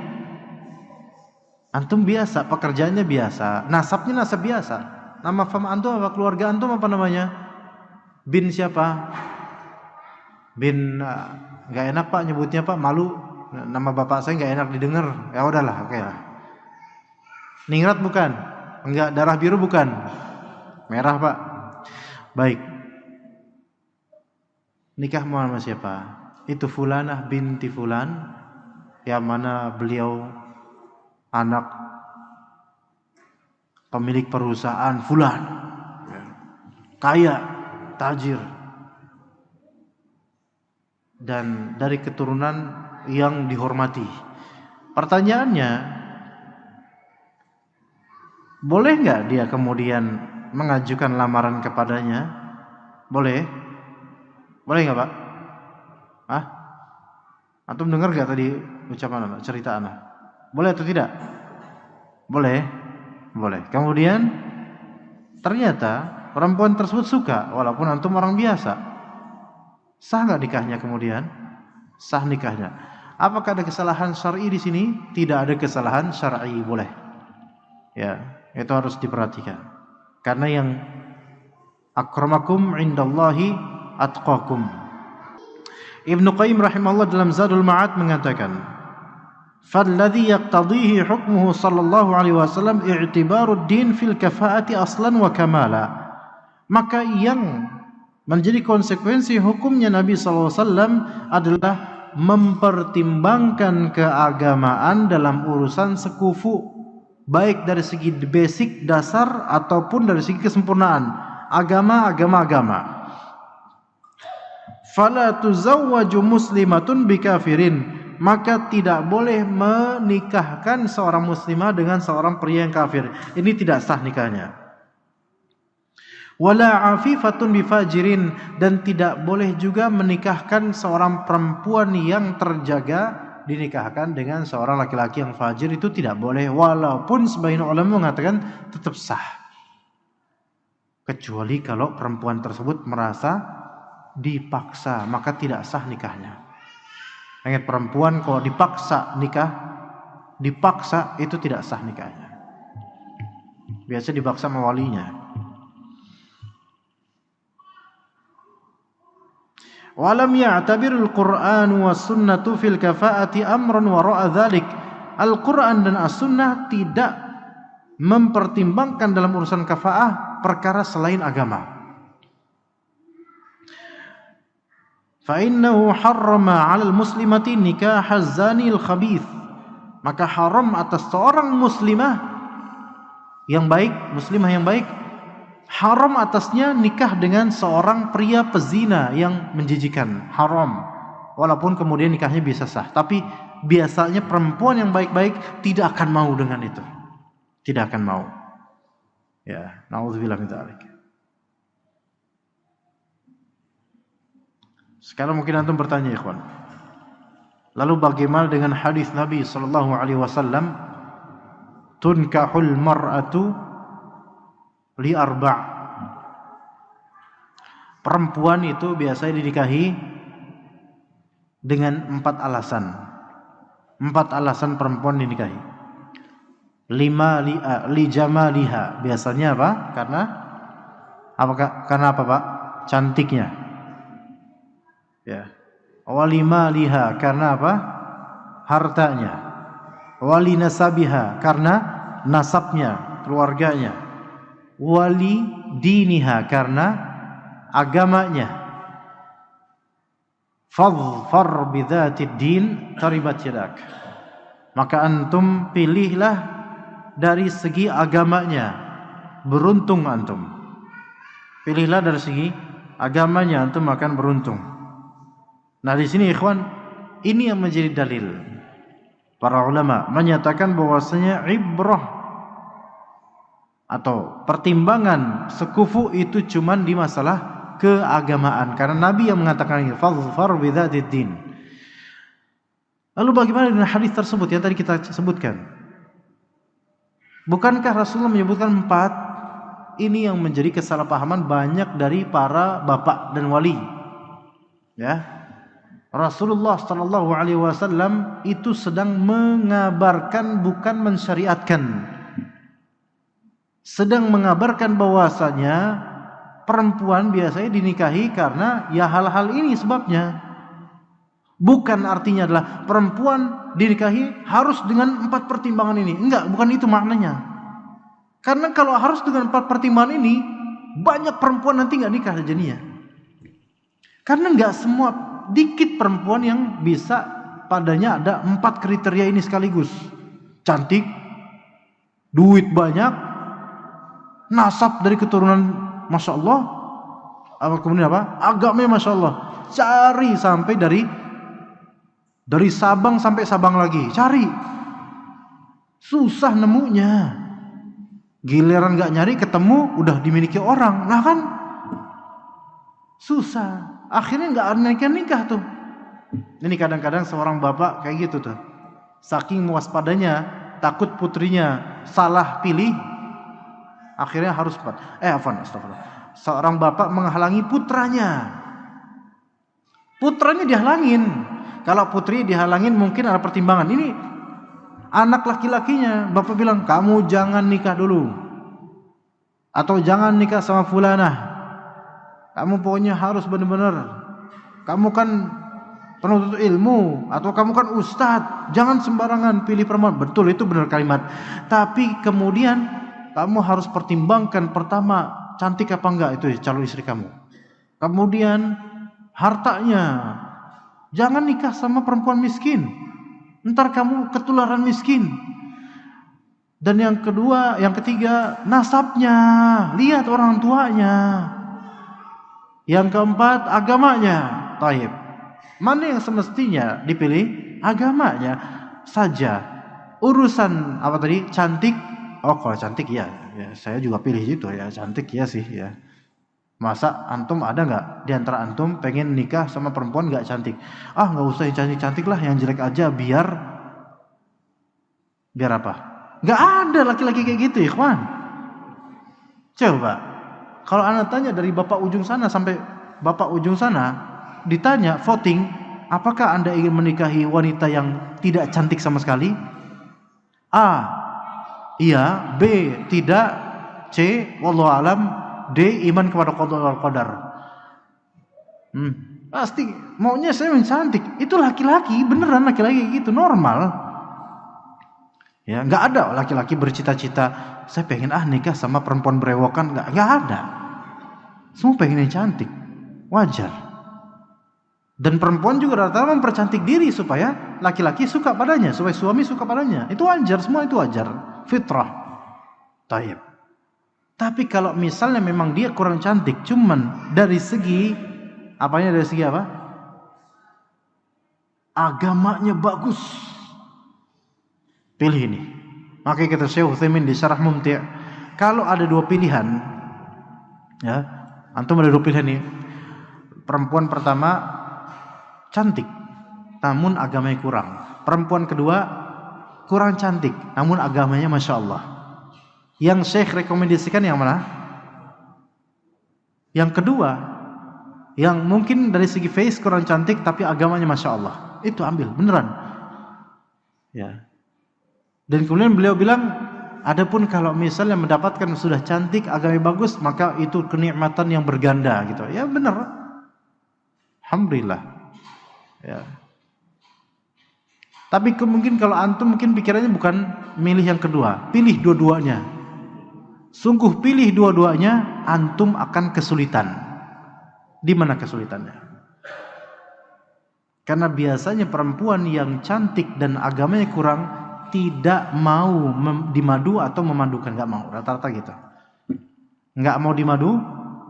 antum biasa, pekerjaannya biasa, nasabnya nasab biasa. Nama fam antum apa, keluarga antum apa namanya? Bin siapa? Bin enggak enak Pak nyebutnya Pak, malu. Nama bapak saya enggak enak didengar. Ya udahlah, oke lah. Ningrat bukan? Enggak, darah biru bukan? Merah Pak. Baik. Nikah mau sama siapa? Itu Fulanah binti Fulan, yang mana beliau anak pemilik perusahaan Fulan, kaya, tajir, dan dari keturunan yang dihormati. Pertanyaannya, boleh nggak dia kemudian mengajukan lamaran kepadanya? Boleh? Boleh nggak Pak? Hah? Antum dengar nggak tadi ucapan anak, cerita anak? Boleh atau tidak? Boleh? Boleh. Kemudian ternyata perempuan tersebut suka, walaupun antum orang biasa. Sah nggak nikahnya kemudian? Sah nikahnya. Apakah ada kesalahan syar'i di sini? Tidak ada kesalahan syar'i, boleh. Ya. Itu harus diperhatikan. Karena yang akramakum indallahi atqakum. Ibnu Qayyim rahimahullah dalam Zadul Ma'ad mengatakan, "Falladhi yaqtadhihi hukmuhu sallallahu alaihi wasallam i'tibaru ad-din fil kafa'ati aslan wa kamala." Maka yang menjadi konsekuensi hukumnya Nabi sallallahu alaihi wasallam adalah mempertimbangkan keagamaan dalam urusan sekufu, baik dari segi basic dasar ataupun dari segi kesempurnaan agama. Fala tuzawwaju muslimatun bikafirin, maka tidak boleh menikahkan seorang muslimah dengan seorang pria yang kafir. Ini tidak sah nikahnya. Wala afifatun bifajirin, dan tidak boleh juga menikahkan seorang perempuan yang terjaga dinikahkan dengan seorang laki-laki yang fajir, itu tidak boleh, walaupun sebagian ulama mengatakan tetap sah, kecuali kalau perempuan tersebut merasa dipaksa, maka tidak sah nikahnya. Ingat, perempuan kalau dipaksa nikah dipaksa, itu tidak sah nikahnya. Biasa dipaksa sama walinya. Walam ya'tabirul Qur'an was sunnatu fil kafa'ati amran wara'a dzalik. Al-Qur'an dan As-Sunnah tidak mempertimbangkan dalam urusan kafa'ah perkara selain agama. Fa innahu harrama 'alal muslimati nikahaz zanil khabith. Maka haram atas seorang muslimah yang baik, muslimah yang baik, haram atasnya nikah dengan seorang pria pezina yang menjijikan. Haram. Walaupun kemudian nikahnya bisa sah, tapi biasanya perempuan yang baik-baik tidak akan mau dengan itu. Tidak akan mau. Ya, naudzubillah min dzalik. Sekarang mungkin antum bertanya, ikhwan. Lalu bagaimana dengan hadis Nabi sallallahu alaihi wasallam, tunkahul mar'atu li arba'. Perempuan itu biasanya dinikahi dengan 4 alasan. 4 alasan perempuan dinikahi. 5 li jamaliha. Biasanya apa? Karena apa, Pak? Cantiknya. Ya. Wa limaliha, karena apa? Hartanya. Wa li nasabiha, karena nasabnya, keluarganya. Wa li diniha, karena agamanya. Fadhfar bidzatid din taribat yadak. Maka antum pilihlah dari segi agamanya, beruntung antum. Pilihlah dari segi agamanya, antum akan beruntung. Nah, di sini ikhwan, ini yang menjadi dalil. Para ulama menyatakan bahwasanya ibrah atau pertimbangan sekufu itu cuman di masalah keagamaan, karena Nabi yang mengatakan ini, fadhfar bidzatid din. Lalu bagaimana dengan hadis tersebut yang tadi kita sebutkan? Bukankah Rasulullah menyebutkan 4? Ini yang menjadi kesalahpahaman banyak dari para bapak dan wali. Ya, Rasulullah sallallahu alaihi wasallam itu sedang mengabarkan, bukan mensyariatkan. Sedang mengabarkan bahwasanya perempuan biasanya dinikahi karena ya hal-hal ini sebabnya. Bukan artinya adalah perempuan dinikahi harus dengan 4 pertimbangan ini. Enggak, bukan itu maknanya. Karena kalau harus dengan 4 pertimbangan ini, banyak perempuan nanti enggak nikah jadinya. Karena enggak semua, dikit perempuan yang bisa padanya ada 4 kriteria ini sekaligus. Cantik, duit banyak, nasab dari keturunan Masya Allah, kemudian apa? Agamanya Masya Allah. Cari sampai dari Sabang sampai Sabang lagi, cari. Susah nemunya. Giliran gak nyari, ketemu udah dimiliki orang. Nah kan susah. Akhirnya gak ada nikah tuh. Ini kadang-kadang seorang bapak kayak gitu tuh. Saking waspadanya, takut putrinya salah pilih, akhirnya harus astagfirullah. Seorang bapak menghalangi putranya. Putranya dihalangin. Kalau putri dihalangin mungkin ada pertimbangan. Ini anak laki-lakinya, bapak bilang, kamu jangan nikah dulu, atau jangan nikah sama fulanah. Kamu pokoknya harus benar-benar, kamu kan penuntut ilmu, atau kamu kan ustadz, jangan sembarangan pilih perempuan. Betul, itu benar kalimat. Tapi kemudian kamu harus pertimbangkan, pertama cantik apa enggak itu calon istri kamu. Kemudian hartanya. Jangan nikah sama perempuan miskin, ntar kamu ketularan miskin. Dan yang ketiga, nasabnya, lihat orang tuanya. Yang keempat, agamanya. Taib. Mana yang semestinya dipilih? Agamanya saja. Urusan apa tadi? Cantik. Oh, kalau cantik ya saya juga pilih itu ya, cantik ya sih ya. Masa antum ada nggak di antara antum pengen nikah sama perempuan nggak cantik? Ah, nggak usah yang cantik-cantik lah, yang jelek aja biar apa? Nggak ada laki-laki kayak gitu, ikhwan. Coba kalau anak tanya dari bapak ujung sana sampai bapak ujung sana, ditanya voting, apakah anda ingin menikahi wanita yang tidak cantik sama sekali? A, iya. B, tidak. C, wallahu alam. D, iman kepada qada wal qadar. Pasti maunya saya yang cantik. Itu laki-laki, beneran laki-laki gitu, normal. Ya, nggak ada laki-laki bercita-cita saya pengen nikah sama perempuan berewokan, nggak ada. Semua pengen yang cantik, wajar. Dan perempuan juga rata-rata mempercantik diri supaya laki-laki suka padanya, supaya suami suka padanya. Itu wajar, semua itu wajar, fitrah. Taib. Tapi kalau misalnya memang dia kurang cantik, cuman dari segi apanya, dari segi apa? Agamanya bagus. Pilih ini. Makanya kata Syekh Utsaimin di Syarah Mumti', kalau ada dua pilihan, ya, antum ada dua pilihan nih. Perempuan pertama cantik, namun agamanya kurang. Perempuan kedua kurang cantik, namun agamanya masya Allah. Yang Syekh rekomendasikan yang mana? Yang kedua, yang mungkin dari segi face kurang cantik, tapi agamanya masya Allah. Itu ambil, beneran. Ya. Dan kemudian beliau bilang, adapun kalau misalnya mendapatkan sudah cantik, agamanya bagus, maka itu kenikmatan yang berganda gitu. Ya benar. Alhamdulillah. Ya. Tapi mungkin kalau antum mungkin pikirannya bukan milih yang kedua, pilih dua-duanya. Sungguh pilih dua-duanya, antum akan kesulitan. Di mana kesulitannya? Karena biasanya perempuan yang cantik dan agamanya kurang tidak mau dimadu atau memadukan, nggak mau, rata-rata gitu. Nggak mau dimadu,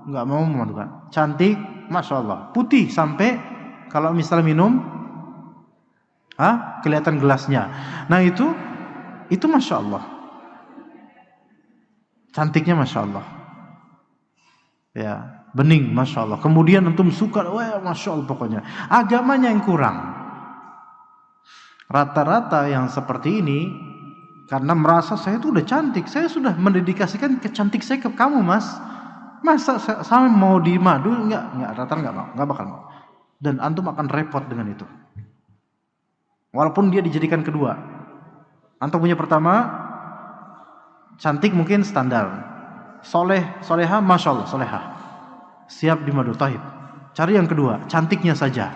nggak mau memadukan. Cantik, masya Allah, putih sampai kalau misalnya minum, kelihatan gelasnya. Nah itu masya Allah, cantiknya masya Allah, ya bening masya Allah. Kemudian antum suka, wah masya Allah pokoknya. Agamanya yang kurang. Rata-rata yang seperti ini karena merasa saya tuh udah cantik, saya sudah mendedikasikan kecantik saya ke kamu mas. Masa saya mau dimadu? Enggak, rata-rata enggak mau, enggak bakal mau. Dan antum akan repot dengan itu. Walaupun dia dijadikan kedua. Antum punya pertama, cantik mungkin standar. Soleha, masya Allah, soleha. Siap dimadu, taib. Cari yang kedua, cantiknya saja.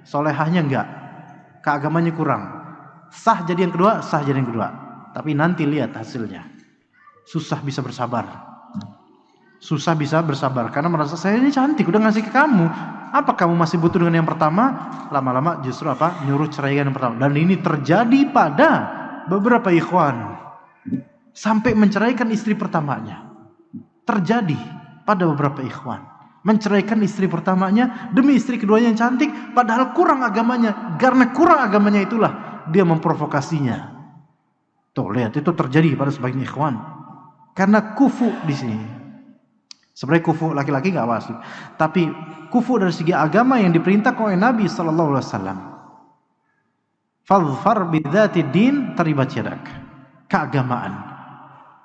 Solehahnya enggak. Keagamanya kurang. Sah jadi yang kedua, sah jadi yang kedua. Tapi nanti lihat hasilnya. Susah bisa bersabar. Karena merasa saya ini cantik, udah ngasih ke kamu. Apa kamu masih butuh dengan yang pertama? Lama-lama justru nyuruh ceraikan yang pertama. Dan ini terjadi pada beberapa ikhwan. Sampai menceraikan istri pertamanya. Terjadi pada beberapa ikhwan. Menceraikan istri pertamanya demi istri keduanya yang cantik, padahal kurang agamanya. Karena kurang agamanya itulah dia memprovokasinya. Tuh lihat, itu terjadi pada sebagian ikhwan. Karena kufu di sini. Sebenarnya kufu laki-laki nggak wajib, tapi kufu dari segi agama yang diperintahkan oleh Nabi Sallallahu Alaihi Wasallam. Fadfar bidzati din taribat yadak. Keagamaan.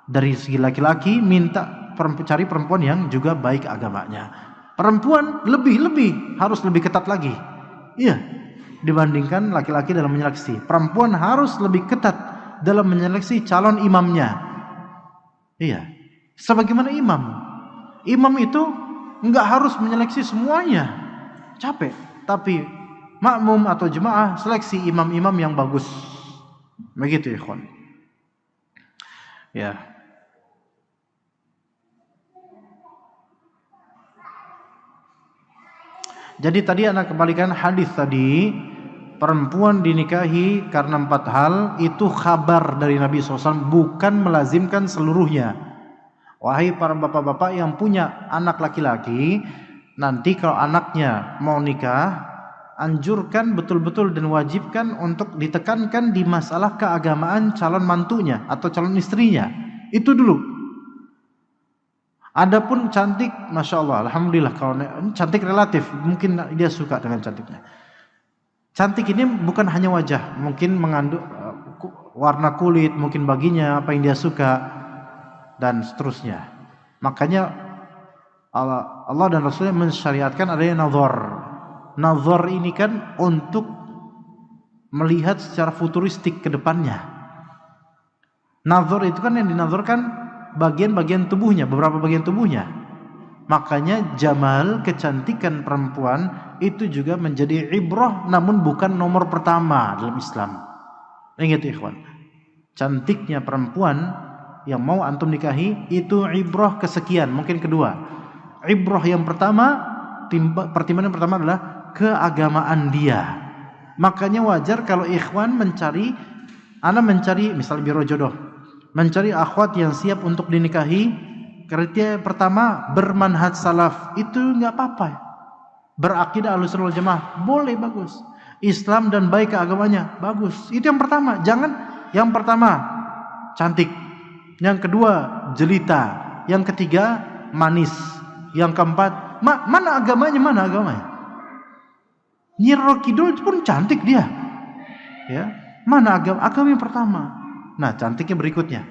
Dari segi laki-laki minta cari perempuan yang juga baik agamanya. Perempuan lebih harus lebih ketat lagi. Iya, dibandingkan laki-laki dalam menyeleksi. Perempuan harus lebih ketat dalam menyeleksi calon imamnya. Iya, sebagaimana imam. Imam itu enggak harus menyeleksi semuanya. Capek, tapi makmum atau jemaah seleksi imam-imam yang bagus. Begitu ya, ikhwan. Ya. Jadi tadi anak kembalikan hadis tadi, perempuan dinikahi karena 4 hal, itu kabar dari Nabi SAW, bukan melazimkan seluruhnya. Wahai para bapak-bapak yang punya anak laki-laki, nanti kalau anaknya mau nikah, anjurkan betul-betul dan wajibkan untuk ditekankan di masalah keagamaan calon mantunya atau calon istrinya. Itu dulu. Adapun cantik, masya Allah, alhamdulillah. Kalau cantik relatif, mungkin dia suka dengan cantiknya. Cantik ini bukan hanya wajah, mungkin mengandung warna kulit, mungkin baginya apa yang dia suka dan seterusnya. Makanya Allah dan Rasulnya mensyariatkan adanya nazar. Nazar ini kan untuk melihat secara futuristik ke depannya. Nazar itu kan yang dinazarkan bagian-bagian tubuhnya, beberapa bagian tubuhnya. Makanya jamal, kecantikan perempuan itu juga menjadi ibrah, namun bukan nomor pertama dalam Islam. Ingat ikhwan, cantiknya perempuan yang mau antum nikahi itu ibrah kesekian, mungkin kedua. Ibrah yang pertama, pertimbangan pertama adalah keagamaan dia. Makanya wajar kalau ikhwan mencari misal biro jodoh, mencari akhwat yang siap untuk dinikahi. Kriteria pertama bermanhaj salaf, itu nggak apa-apa. Berakidah Ahlussunnah wal Jamaah boleh, bagus. Islam dan baik keagamanya bagus. Itu yang pertama. Jangan yang pertama cantik, yang kedua jelita, yang ketiga manis, yang keempat mana agamanya. Nyi Roro Kidul pun cantik dia. Ya, mana agama yang pertama. Nah, cantiknya berikutnya.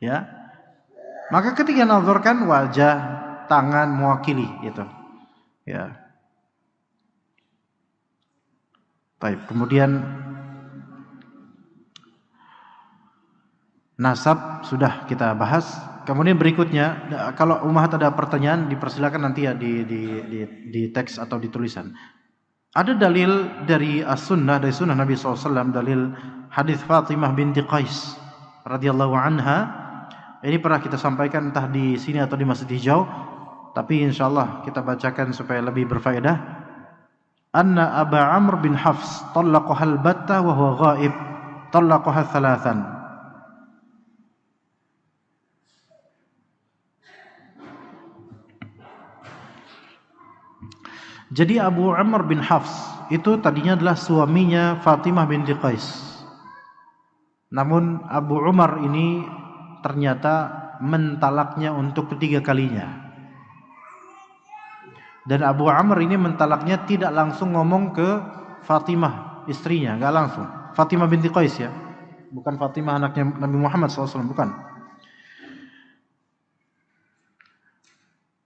Ya. Maka ketika nazarkan wajah, tangan mewakili gitu. Ya. Baik, kemudian nasab sudah kita bahas. Kemudian berikutnya, kalau umat ada pertanyaan dipersilakan nanti ya di teks atau di tulisan. Ada dalil dari as-sunnah, dari sunnah Nabi SAW, dalil hadis Fatimah binti Qais radhiyallahu anha. Ini pernah kita sampaikan entah di sini atau di Masjid Hijau, tapi insyaallah kita bacakan supaya lebih berfaedah. Anna Aba Amr bin Hafs talaqaha al-batta wa huwa ghaib, talaqaha thalathan. Jadi Abu Amr bin Hafs itu tadinya adalah suaminya Fatimah binti Qais. Namun Abu Umar ini ternyata mentalaknya untuk ketiga kalinya. Dan Abu Amr ini mentalaknya tidak langsung ngomong ke Fatimah istrinya, enggak langsung. Fatimah binti Qais ya, bukan Fatimah anaknya Nabi Muhammad SAW, bukan.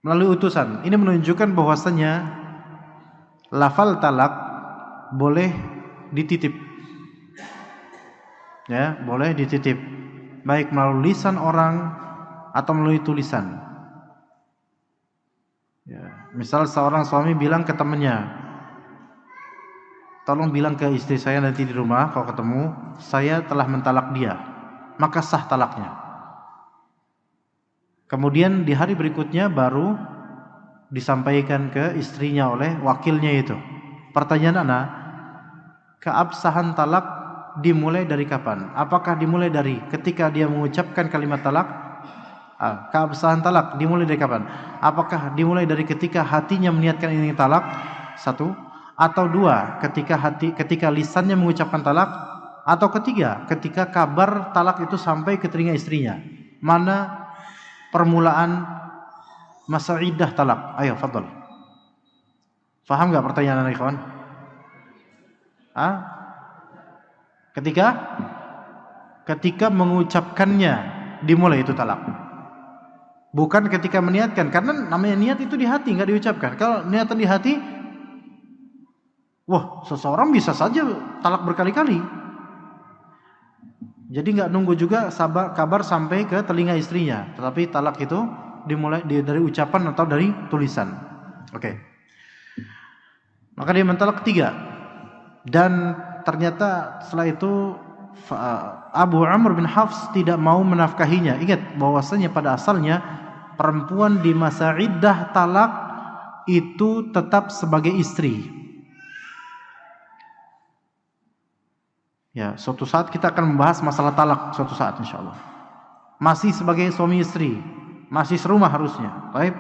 Melalui utusan. Ini menunjukkan bahwasanya lafal talak boleh dititip. Ya, boleh dititip. Baik melalui lisan orang atau melalui tulisan. Ya, misal seorang suami bilang ke temannya, tolong bilang ke istri saya nanti di rumah kalau ketemu, saya telah mentalak dia, maka sah talaknya. Kemudian di hari berikutnya baru disampaikan ke istrinya oleh wakilnya itu. Pertanyaan ana, keabsahan talak dimulai dari kapan? Apakah dimulai dari ketika dia mengucapkan kalimat talak? Keabsahan talak dimulai dari kapan? Apakah dimulai dari ketika hatinya meniatkan ini talak? Satu. Atau dua, ketika lisannya mengucapkan talak? Atau ketiga, ketika kabar talak itu sampai ke telinga istrinya? Mana permulaan masa iddah talak? Ayo, fadhal. Faham enggak pertanyaan ikhwan? Ketika mengucapkannya dimulai itu talak. Bukan ketika meniatkan, karena namanya niat itu di hati, enggak diucapkan. Kalau niatan di hati, wah, seseorang bisa saja talak berkali-kali. Jadi enggak nunggu juga kabar sampai ke telinga istrinya, tetapi talak itu dimulai dari ucapan atau dari tulisan. Oke. Maka dia mentalak ketiga. Dan ternyata setelah itu Abu Amr bin Hafs tidak mau menafkahinya. Ingat bahwasanya pada asalnya perempuan di masa iddah talak itu tetap sebagai istri. Ya, suatu saat kita akan membahas masalah talak suatu saat insyaallah. Masih sebagai suami istri, masih serumah harusnya. Baik.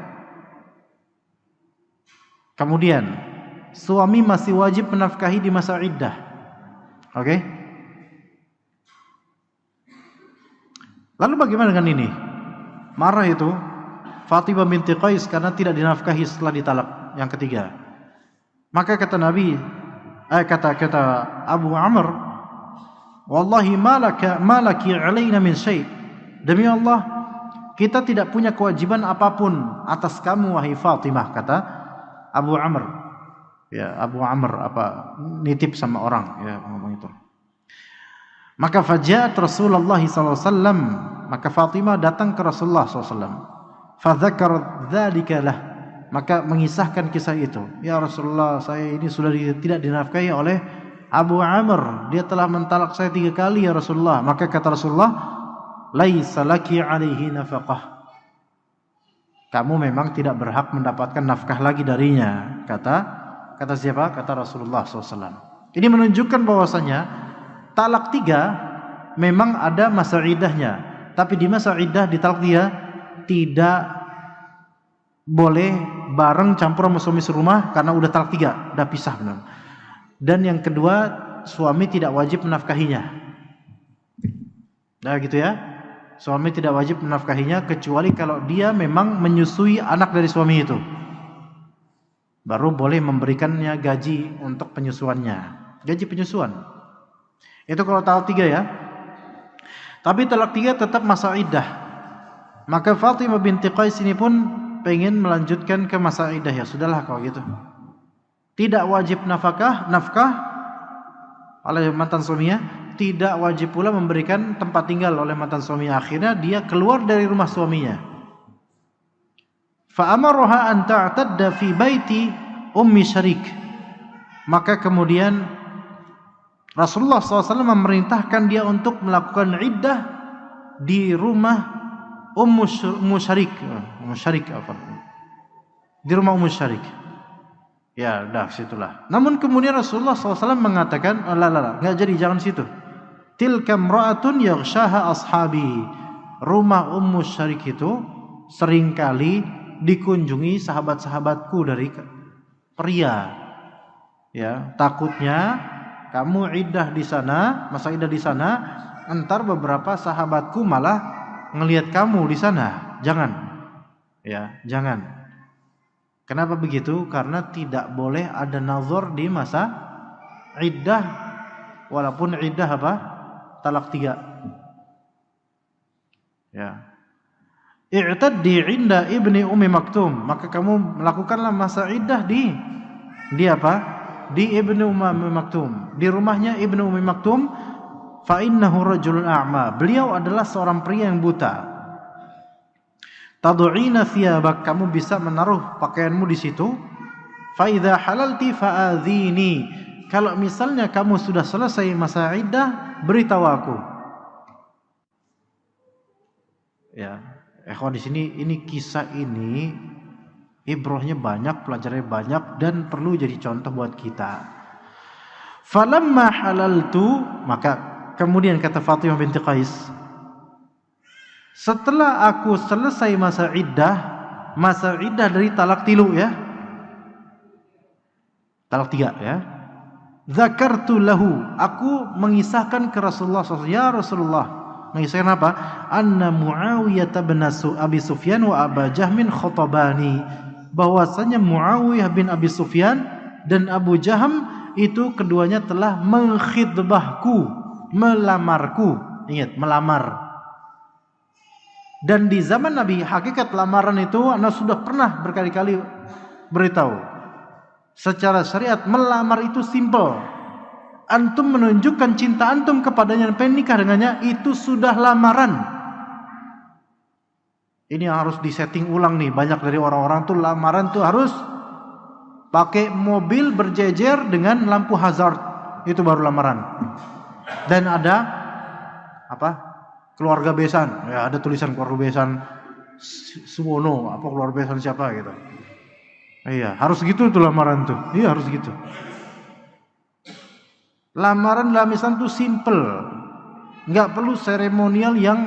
Kemudian suami masih wajib menafkahi di masa iddah. Oke. Lalu bagaimana dengan ini? Marah itu Fatimah binti Qais karena tidak dinafkahi setelah ditalak yang ketiga. Maka kata Nabi, kata Abu Amr, wallahi malaki alaina min syai'. Demi Allah, kita tidak punya kewajiban apapun atas kamu wahai Fatimah, kata Abu Amr. Ya, Abu Amr nitip sama orang ya ngomong itu. Maka faja'at Rasulullah SAW, maka Fatimah datang ke Rasulullah SAW. Fadzakar dzalika lah, maka mengisahkan kisah itu. Ya Rasulullah, saya ini sudah tidak dinafkahi oleh Abu Amr, dia telah mentalak saya 3 kali ya Rasulullah. Maka kata Rasulullah, laisa laki alaihi nafaqah, kamu memang tidak berhak mendapatkan nafkah lagi darinya. Kata siapa? Kata Rasulullah SAW. Ini menunjukkan bahwasanya talak 3 memang ada masa iddahnya, tapi di masa iddah di talak 3 tidak boleh bareng campur sama suami serumah karena udah talak 3, udah pisah benar. Dan yang kedua, suami tidak wajib menafkahinya. Nah gitu ya, suami tidak wajib menafkahinya kecuali kalau dia memang menyusui anak dari suami itu, baru boleh memberikannya gaji untuk penyusuannya, gaji penyusuan. Itu kalau talak 3 ya. Tapi talak 3 tetap masa iddah. Maka Fatimah binti Qais ini pun pengen melanjutkan ke masa iddah. Ya sudahlah kalau gitu, tidak wajib nafkah oleh mantan suaminya, tidak wajib pula memberikan tempat tinggal oleh mantan suaminya. Akhirnya dia keluar dari rumah suaminya. Fa amaraha an ta'tadda fi baiti ummi Syarik. Maka kemudian Rasulullah SAW memerintahkan dia untuk melakukan iddah di rumah Ummu Syarik. Di rumah Ummu Syarik. Ya, dah situlah. Namun kemudian Rasulullah SAW mengatakan, enggak jadi, jangan situ. Tilka imra'atun yaghshaha ashabi. Rumah Ummu Syarik itu seringkali dikunjungi sahabat-sahabatku dari pria. Ya, takutnya kamu iddah di sana, masa iddah di sana, entar beberapa sahabatku malah ngelihat kamu di sana. Jangan. Ya, jangan. Kenapa begitu? Karena tidak boleh ada nazar di masa iddah, walaupun iddah apa? Talak 3. Ya. I'taddi 'inda ibni Ummi Maktum. Maka kamu melakukanlah masa iddah di apa? Di Ibnu Ummi Maktum, di rumahnya Ibnu Ummi Maktum. Fa innahu rajulun a'ma, beliau adalah seorang pria yang buta. Tad'ina thiyabak, kamu bisa menaruh pakaianmu di situ. Fa idza halalti fa'adhini, kalau misalnya kamu sudah selesai masa iddah, beritahu aku. Ya, ikhwan di sini ini kisah ini ibrahnya banyak, pelajarannya banyak, dan perlu jadi contoh buat kita. Falamma halaltu, maka kemudian kata Fatimah binti Qais, setelah aku selesai masa iddah dari talak 3 ya, talak 3 ya, zakartu lahu, aku mengisahkan ke Rasulullah SAW, ya Rasulullah, mengisahkan apa? Anna Muawiyah bin Abi Sufyan wa Aba Jahmin khotabani, bahwasanya Muawiyah bin Abi Sufyan dan Abu Jaham itu keduanya telah mengkhidbahku, melamarku. Ingat, melamar. Dan di zaman Nabi, hakikat lamaran itu Anda sudah pernah berkali-kali beritahu. Secara syariat melamar itu simple. Antum menunjukkan cinta antum kepadanya dan pengen nikah dengannya, itu sudah lamaran. Ini yang harus disetting ulang nih. Banyak dari orang-orang tuh lamaran tuh harus pakai mobil berjejer dengan lampu hazard. Itu baru lamaran. Dan ada apa? Keluarga besan. Ya, ada tulisan keluarga besan Suwono, apa keluarga besan siapa gitu. Iya, harus gitu tuh lamaran tuh. Iya, harus gitu. Lamaran dalam Islam tuh simple. Enggak perlu seremonial yang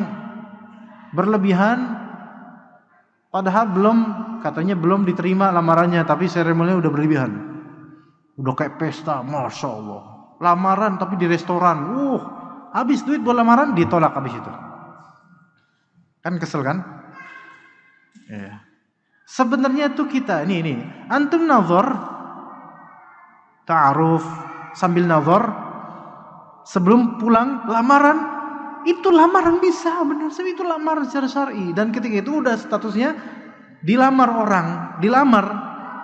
berlebihan. Padahal katanya belum diterima lamarannya, tapi seremoninya udah berlebihan. Udah kayak pesta, Masya Allah. Lamaran tapi di restoran. Habis duit buat lamaran, ditolak habis itu. Kan kesel kan? Ya. Sebenarnya tuh kita, ini. Antum nazar, ta'aruf, sambil nazar, sebelum pulang, lamaran. Itu lamaran bisa, benar, itu lamaran secara syar'i. Dan ketika itu udah statusnya dilamar orang,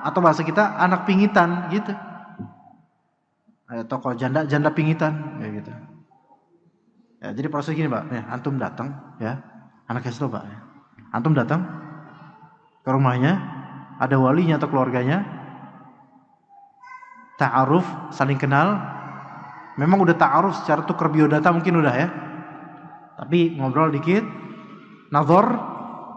atau bahasa kita anak pingitan gitu. Atau kalau janda pingitan kayak gitu. Ya, jadi proses gini Pak, ya, antum datang, ya, anak kasih Pak, ya. Antum datang ke rumahnya, ada walinya atau keluarganya, ta'aruf, saling kenal. Memang udah ta'aruf secara tukar biodata mungkin udah ya, tapi ngobrol dikit, nazar,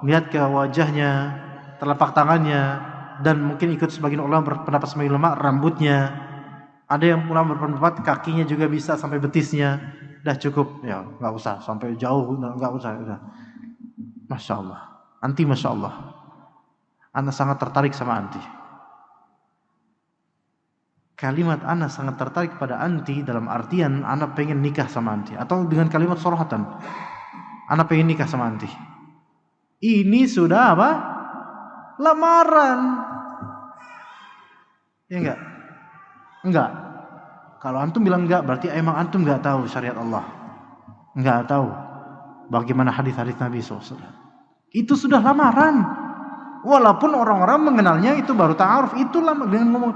lihat ke wajahnya, telapak tangannya, dan mungkin ikut sebagian ulama berpendapat sebagian ulama rambutnya. Ada yang ulama berpendapat kakinya juga bisa sampai betisnya. Dah cukup, ya nggak usah sampai jauh, nggak usah. Udah. Masya Allah, anti masya Allah, Ana sangat tertarik sama anti. Kalimat Ana sangat tertarik pada anti dalam artian Ana pengen nikah sama anti, atau dengan kalimat sorohatan, Ana pengen nikah sama anti. Ini sudah apa? Lamaran. Ya enggak? Enggak. Kalau antum bilang enggak, berarti emang antum enggak tahu syariat Allah. Enggak tahu bagaimana hadis-hadis Nabi SAW. Itu sudah lamaran. Walaupun orang-orang mengenalnya itu baru ta'aruf, itu lama dengan ngomong.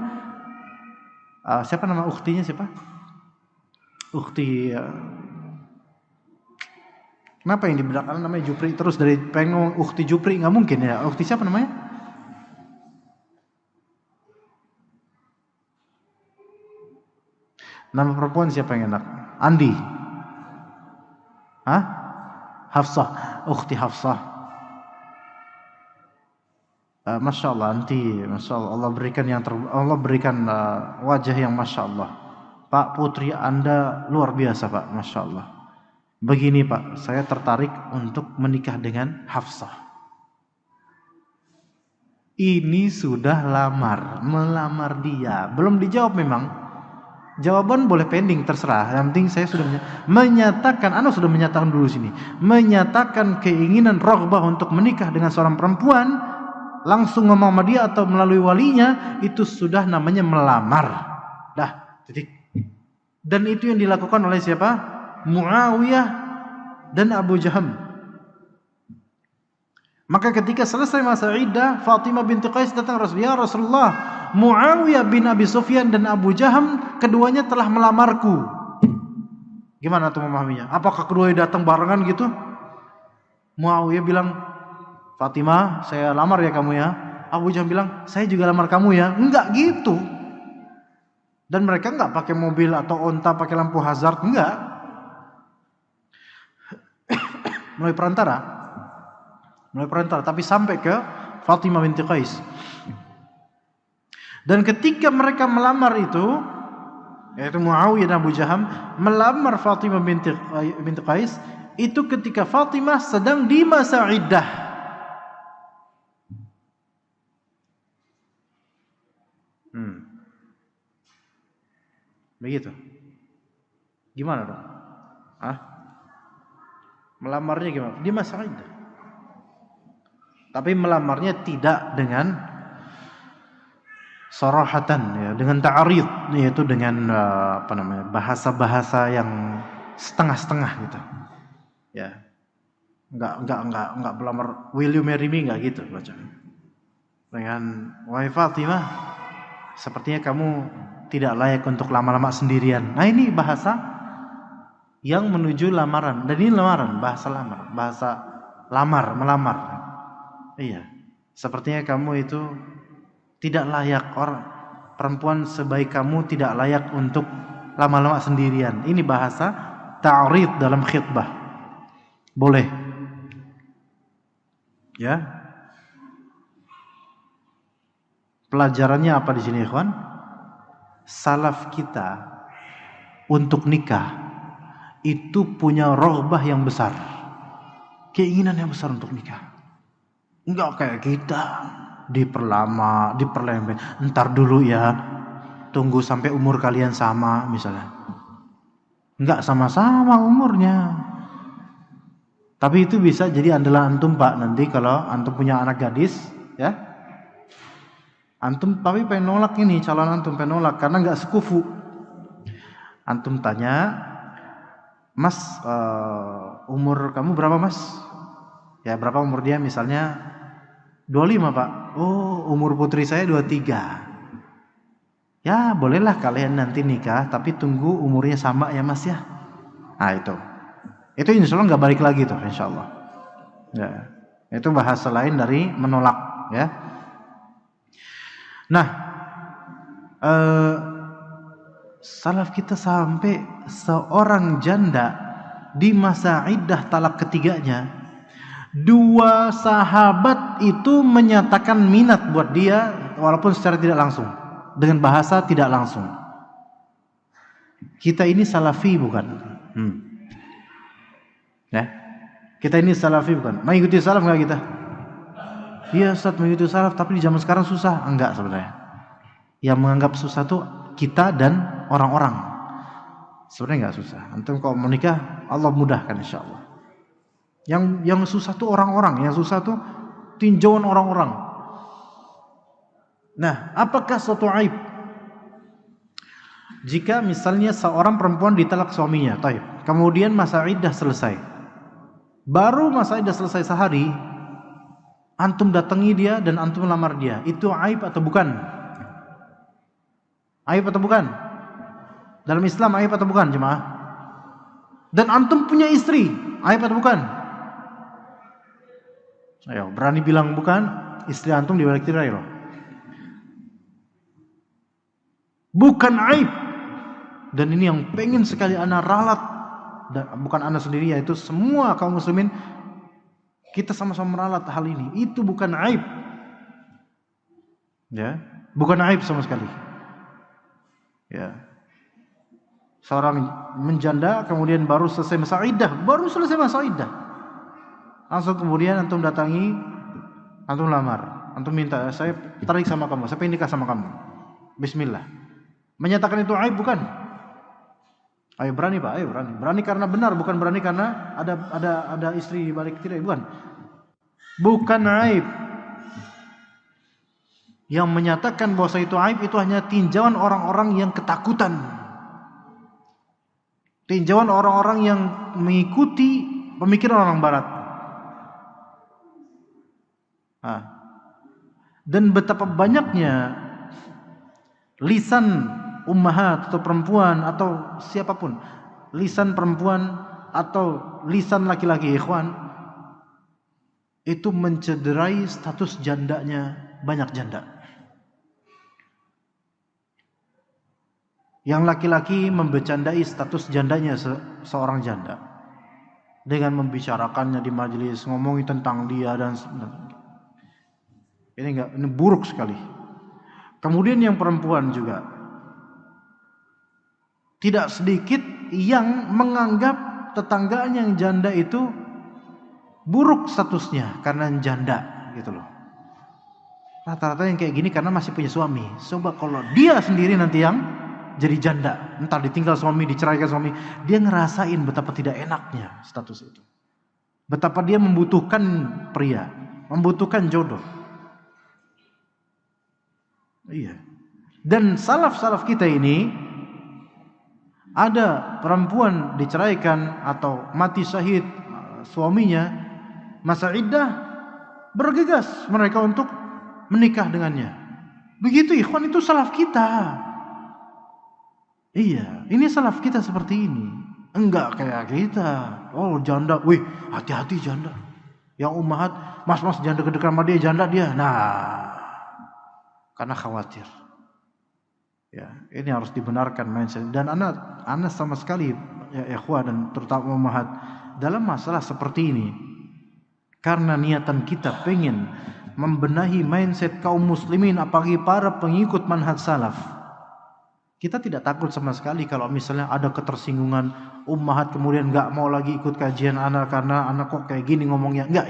Siapa nama ukhtinya siapa? Ukhti. Kenapa yang di belakang namanya Jupri terus dari pengen ukhti Jupri, enggak mungkin ya. Ukhti siapa namanya? Nama perempuan siapa yang enak? Andi. Hah? Hafsah. Ukhti Hafsah. Masya Allah anti. Masya Allah. Allah berikan wajah yang Masya Allah. Pak, putri Anda luar biasa Pak. Masya Allah. Begini Pak, saya tertarik untuk menikah dengan Hafsah. Ini sudah melamar dia. Belum dijawab memang. Jawaban boleh pending, terserah. Yang penting saya sudah menyatakan, Anda sudah menyatakan dulu sini, menyatakan keinginan raghbah untuk menikah dengan seorang perempuan, langsung ngomong sama dia atau melalui walinya, itu sudah namanya melamar. Dah, titik. Dan itu yang dilakukan oleh siapa? Muawiyah dan Abu Jaham. Maka ketika selesai masa iddah, Fatimah binti Qais datang Rasulullah, Muawiyah bin Abi Sufyan dan Abu Jaham keduanya telah melamarku. Gimana tuh memahaminya? Apakah keduanya datang barengan gitu? Muawiyah bilang, Fatimah, saya lamar ya kamu ya. Abu Jaham bilang, saya juga lamar kamu ya. Enggak gitu. Dan mereka enggak pakai mobil atau onta pakai lampu hazard, enggak. Melalui perantara, tapi sampai ke Fatimah binti Qais. Dan ketika mereka melamar itu, yaitu Muawiyah dan Abu Jaham melamar Fatimah binti Qais, itu ketika Fatimah sedang di masa iddah. Begitu. Gimana dong? Melamarnya gimana? Di masa iddah. Tapi melamarnya tidak dengan sarahatan, ya, dengan ta'arid, yaitu dengan bahasa-bahasa yang setengah-setengah gitu. Ya. Enggak melamar will you marry me, enggak gitu baca. Dengan wahai Fatimah, sepertinya kamu tidak layak untuk lama-lama sendirian. Nah, ini bahasa yang menuju lamaran. Dan ini lamaran, bahasa lamar, melamar. Iya. Sepertinya kamu itu tidak layak, perempuan sebaik kamu tidak layak untuk lama-lama sendirian. Ini bahasa ta'rid dalam khitbah. Boleh. Ya. Pelajarannya apa di sini, ikhwan? Salaf kita untuk nikah itu punya raghbah yang besar. Keinginan yang besar untuk nikah. Enggak kayak kita diperlama, diperlembek. Entar dulu ya, tunggu sampai umur kalian sama misalnya. Enggak sama-sama umurnya. Tapi itu bisa jadi andalan antum Pak, nanti kalau antum punya anak gadis, ya. Antum tapi pengen nolak ini, calon antum pengen nolak karena enggak sekufu. Antum tanya, Mas, umur kamu berapa Mas? Ya berapa umur dia, misalnya 25 Pak. Oh, umur putri saya 23. Ya bolehlah kalian nanti nikah, tapi tunggu umurnya sama ya Mas ya. Nah itu. Itu insya Allah nggak balik lagi tuh, insya Allah. Ya, itu bahasa lain dari menolak, ya. Nah, salaf kita sampai seorang janda di masa iddah talak ketiganya, 2 sahabat itu menyatakan minat buat dia walaupun secara tidak langsung, dengan bahasa tidak langsung. Kita ini salafi bukan? Ya, kita ini salafi bukan? Mengikuti salaf nggak kita? Iya Ustaz, mengikuti salaf, tapi di zaman sekarang susah. Enggak sebenarnya. Yang menganggap susah tuh kita dan orang-orang. Sebenarnya nggak susah. Antum kalau menikah, Allah mudahkan insya Allah. Yang susah tuh orang-orang, yang susah tuh tinjauan orang-orang. Nah, apakah suatu aib jika misalnya seorang perempuan ditalak suaminya, kemudian masa iddah selesai? Baru masa iddah selesai sehari, antum datangi dia dan antum lamar dia. Itu aib atau bukan? Aib atau bukan? Dalam Islam aib atau bukan, jemaah? Dan antum punya istri, aib atau bukan? Ayo, berani bilang bukan, istri antum dibalik tirai loh. Bukan aib. Dan ini yang pengen sekali ana ralat. Dan bukan ana sendiri, yaitu semua kaum muslimin, kita sama-sama meralat hal ini. Itu bukan aib. Ya, bukan aib sama sekali. Ya. Seorang menjanda kemudian baru selesai masa iddah, langsung kemudian antum datangi, antum lamar, antum minta, saya tarik sama kamu, saya pengen nikah sama kamu. Bismillah. Menyatakan itu aib bukan? Ayo berani Pak, ayo berani. Berani karena benar, bukan berani karena ada istri di balik tirai, bukan. Bukan aib. Yang menyatakan bahwa itu aib itu hanya tinjauan orang-orang yang ketakutan. Tinjauan orang-orang yang mengikuti pemikiran orang barat. Dan betapa banyaknya lisan ummahat atau perempuan atau siapapun, lisan perempuan atau lisan laki-laki ikhwan, itu mencederai status jandanya banyak janda. Yang laki-laki membecandai status jandanya seorang janda dengan membicarakannya di majelis, ngomongin tentang dia dan ini buruk sekali. Kemudian yang perempuan juga tidak sedikit yang menganggap tetangganya yang janda itu buruk statusnya karena janda gitu loh. Rata-rata yang kayak gini karena masih punya suami. Coba kalau dia sendiri nanti yang jadi janda, entar ditinggal suami, diceraikan suami, dia ngerasain betapa tidak enaknya status itu. Betapa dia membutuhkan pria, membutuhkan jodoh. Iya. Dan salaf-salaf kita ini, ada perempuan diceraikan atau mati syahid suaminya, masa iddah bergegas mereka untuk menikah dengannya. Begitu ikhwan, itu salaf kita. Iya, ini salaf kita seperti ini. Enggak kayak kita. Oh janda, wih hati-hati janda. Yang ummahat, mas-mas janda kedekat sama dia, janda dia. Nah, karena khawatir. Ya, ini harus dibenarkan mindset. Dan anak sama sekali ya ikhwah dan terutama ummahat dalam masalah seperti ini, karena niatan kita pengen membenahi mindset kaum muslimin, apalagi para pengikut manhaj salaf. Kita tidak takut sama sekali kalau misalnya ada ketersinggungan ummahat kemudian enggak mau lagi ikut kajian anak karena anak kok kayak gini ngomongnya. Enggak,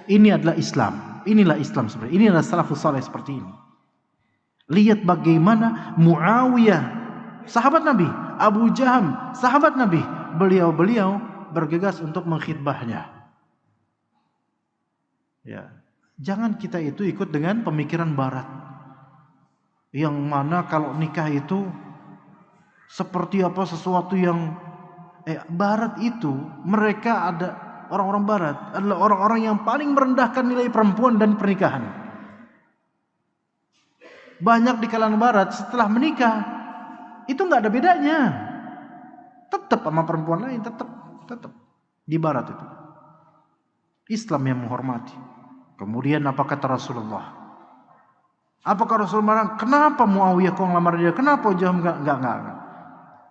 ini adalah Islam. Inilah Islam sebenarnya. Ini adalah salafus saleh seperti ini. Lihat bagaimana Muawiyah, sahabat Nabi, Abu Jaham, sahabat Nabi, beliau bergegas untuk mengkhitbahnya. Ya, jangan kita itu ikut dengan pemikiran barat. Yang mana kalau nikah itu seperti apa, sesuatu yang barat itu, mereka ada orang-orang barat adalah orang-orang yang paling merendahkan nilai perempuan dan pernikahan. Banyak di kalangan barat setelah menikah itu nggak ada bedanya, tetap sama perempuan lain, tetap. di barat itu. Islam yang menghormati. Kemudian apa kata Rasulullah? Apakah Rasulullah kenapa Muawiyah kau ngelamar dia? Kenapa Jaham enggak?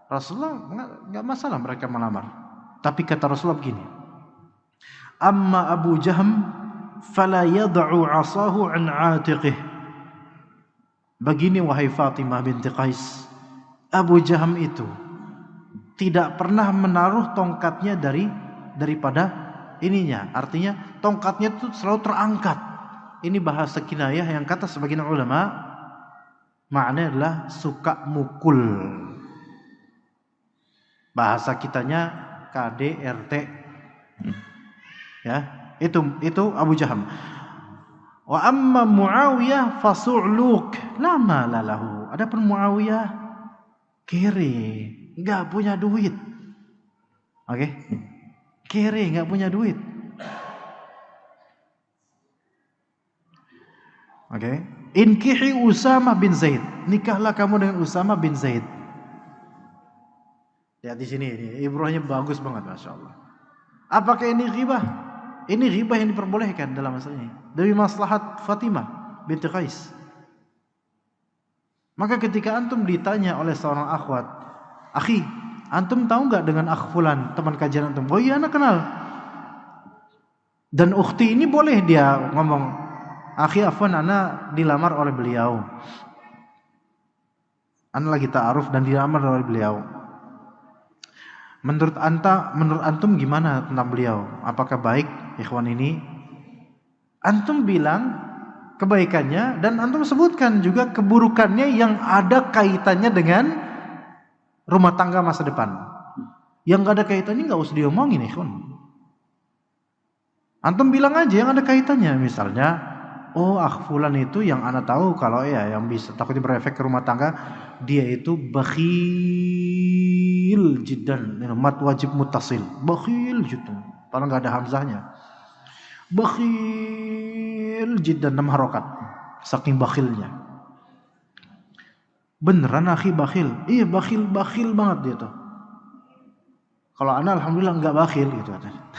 Rasulullah enggak masalah mereka melamar. Tapi kata Rasulullah begini. Amma Abu Jahm fala yad'u 'asahu 'an 'atiqih. Begini wahai Fatimah binti Qais, Abu Jahm itu tidak pernah menaruh tongkatnya daripada ininya. Artinya tongkatnya itu selalu terangkat. Ini bahasa kinayah yang kata sebagian ulama maknanya adalah suka mukul. Bahasa kitanya KDRT. Ya, itu Abu Jahm. Wa amma Muawiyah fasu'luk la mala lahu. Adapun Muawiyah kere, enggak punya duit. Oke? Kere, enggak punya duit. Oke? Inkihi Usama bin Zaid. Nikahlah kamu dengan Usama bin Zaid. Lihat di sini, ini ibrahnya bagus banget, Masya Allah. Apakah ini ghibah? Ini ghibah yang diperbolehkan dalam masalah ini demi maslahat Fatimah binti Qais. Maka ketika antum ditanya oleh seorang akhwat, akhi, antum tahu nggak dengan akh fulan teman kajian antum? Oh iya, anak kenal. Dan ukhti ini boleh dia ngomong, akhi afwan, ana dilamar oleh beliau. Ana lagi ta'aruf dan dilamar oleh beliau. Menurut antum gimana tentang beliau? Apakah baik ikhwan ini? Antum bilang kebaikannya dan antum sebutkan juga keburukannya yang ada kaitannya dengan rumah tangga masa depan. Yang gak ada kaitannya gak usah diomongin ikhwan. Antum bilang aja yang ada kaitannya. Misalnya, oh fulan itu yang ana tahu kalau ya yang bisa takutnya berefek ke rumah tangga, dia itu bakhil jiddan, mat wajib muttasil, bakhil jiddan, padahal nggak ada hamzahnya, bakhil jiddan 6 harokat, saking bakhilnya. Beneran akhi bakhil? Iya bakhil banget dia tuh. Kalau ana alhamdulillah nggak bakhil gitu.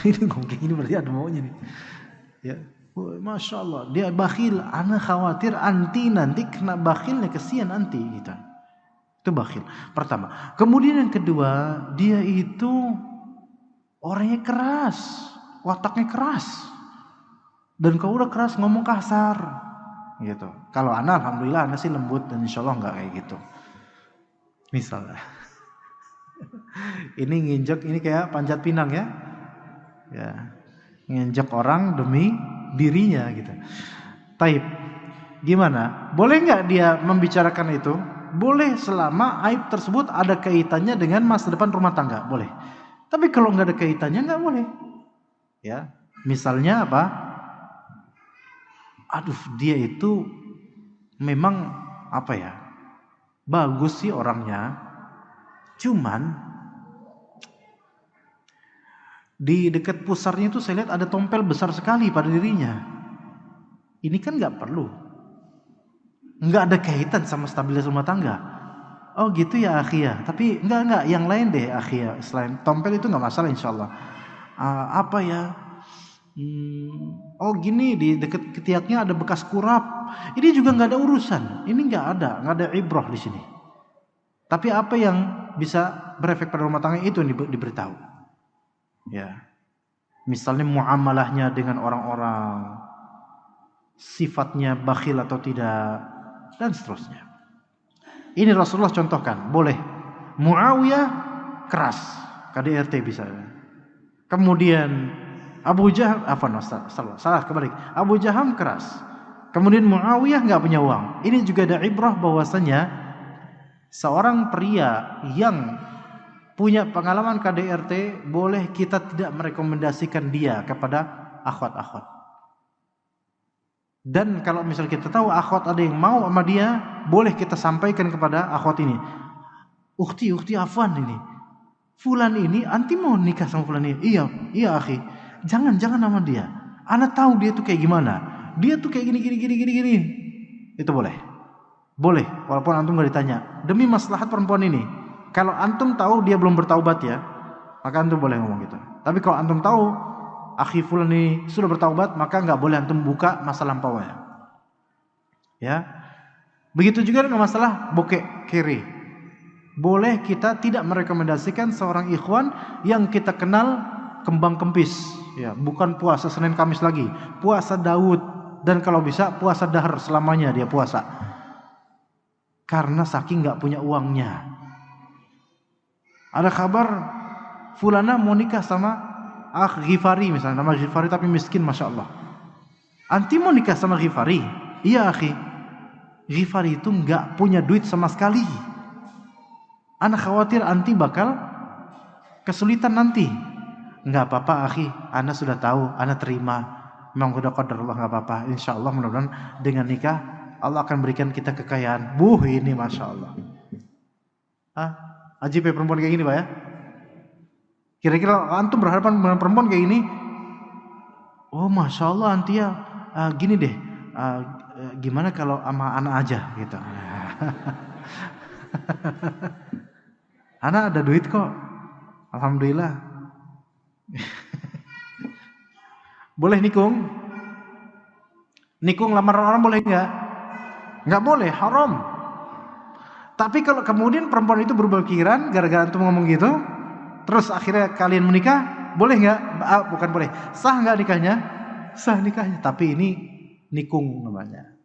Ini ngomong ini berarti ada maunya nih. Ya, Masya Allah, dia bakhil. Ana khawatir anti nanti kena bakhilnya, kesian anti gitu. Itu bakhil pertama. Kemudian yang kedua, dia itu orangnya keras, wataknya keras. Dan kalau udah keras ngomong kasar gitu. Kalau ana alhamdulillah ana sih lembut dan insyaallah enggak kayak gitu. Misalnya ini nginjek, ini kayak panjat pinang ya. Ya. Nginjek orang demi dirinya gitu. Taib. Gimana? Boleh enggak dia membicarakan itu? Boleh selama aib tersebut ada kaitannya dengan masa depan rumah tangga, boleh. Tapi kalau nggak ada kaitannya nggak boleh. Ya, misalnya apa? Aduh, dia itu memang apa ya? Bagus sih orangnya, cuman di dekat pusarnya itu saya lihat ada tompel besar sekali pada dirinya. Ini kan nggak perlu. Nggak ada kaitan sama stabilitas rumah tangga. Oh gitu ya akhi ya. Tapi enggak yang lain deh akhi ya. Selain tompel itu nggak masalah insyaallah. Apa ya? Oh gini, di dekat ketiaknya ada bekas kurap. Ini juga nggak ada urusan. Ini nggak ada ibrah di sini. Tapi apa yang bisa berefek pada rumah tangga itu yang diberitahu. Ya. Misalnya muamalahnya dengan orang-orang, sifatnya bakhil atau tidak, dan seterusnya. Ini Rasulullah contohkan, boleh. Muawiyah keras, KDRT bisa. Kemudian Abu Jahm, salah kebalik. Abu Jahm keras. Kemudian Muawiyah nggak punya uang. Ini juga ada ibrah bahwasanya seorang pria yang punya pengalaman KDRT boleh kita tidak merekomendasikan dia kepada akhwat-akhwat. Dan kalau misal kita tahu akhwat ada yang mau sama dia, boleh kita sampaikan kepada akhwat ini. Ukhti afwan ini. Fulan ini anti mau nikah sama fulan ini. Iya akhi. Jangan sama dia. Ana tahu dia tuh kayak gimana. Dia tuh kayak gini. Itu boleh. Boleh walaupun antum enggak ditanya. Demi maslahat perempuan ini. Kalau antum tahu dia belum bertaubat ya, maka antum boleh ngomong gitu. Tapi kalau antum tahu akhi fulan ini sudah bertaubat, maka enggak boleh antum buka masa lampaunya. Ya. Begitu juga dengan masalah bokeh kiri. Boleh kita tidak merekomendasikan seorang ikhwan yang kita kenal kembang kempis, ya, bukan puasa Senin Kamis lagi, puasa Daud, dan kalau bisa puasa dahar selamanya dia puasa. Karena saking enggak punya uangnya. Ada kabar fulana mau nikah sama Akh Ghifari misalnya, nama Ghifari tapi miskin Masya Allah. Anti mau nikah sama Ghifari? Iya akhi, Ghifari itu enggak punya duit sama sekali. Anak khawatir anti bakal kesulitan nanti. Enggak apa-apa akhi, ana sudah tahu, ana terima. Memang udah qadar Allah, enggak apa-apa. Insyaallah mudah-mudahan dengan nikah Allah akan berikan kita kekayaan. Ini Masya Allah. Ajib ya perempuan kayak gini Pak ya. Kira-kira antum berhadapan dengan perempuan kayak gini, oh Masya Allah anti ya, gini deh, gimana kalau sama anak aja gitu. Anak ada duit kok, alhamdulillah. Boleh nikung? Nikung lamaran orang boleh nggak? Nggak boleh, haram. Tapi kalau kemudian perempuan itu berubah pikiran gara-gara antum ngomong gitu, terus akhirnya kalian menikah, boleh nggak? Bukan boleh, sah nggak nikahnya? Sah nikahnya, tapi ini nikung namanya.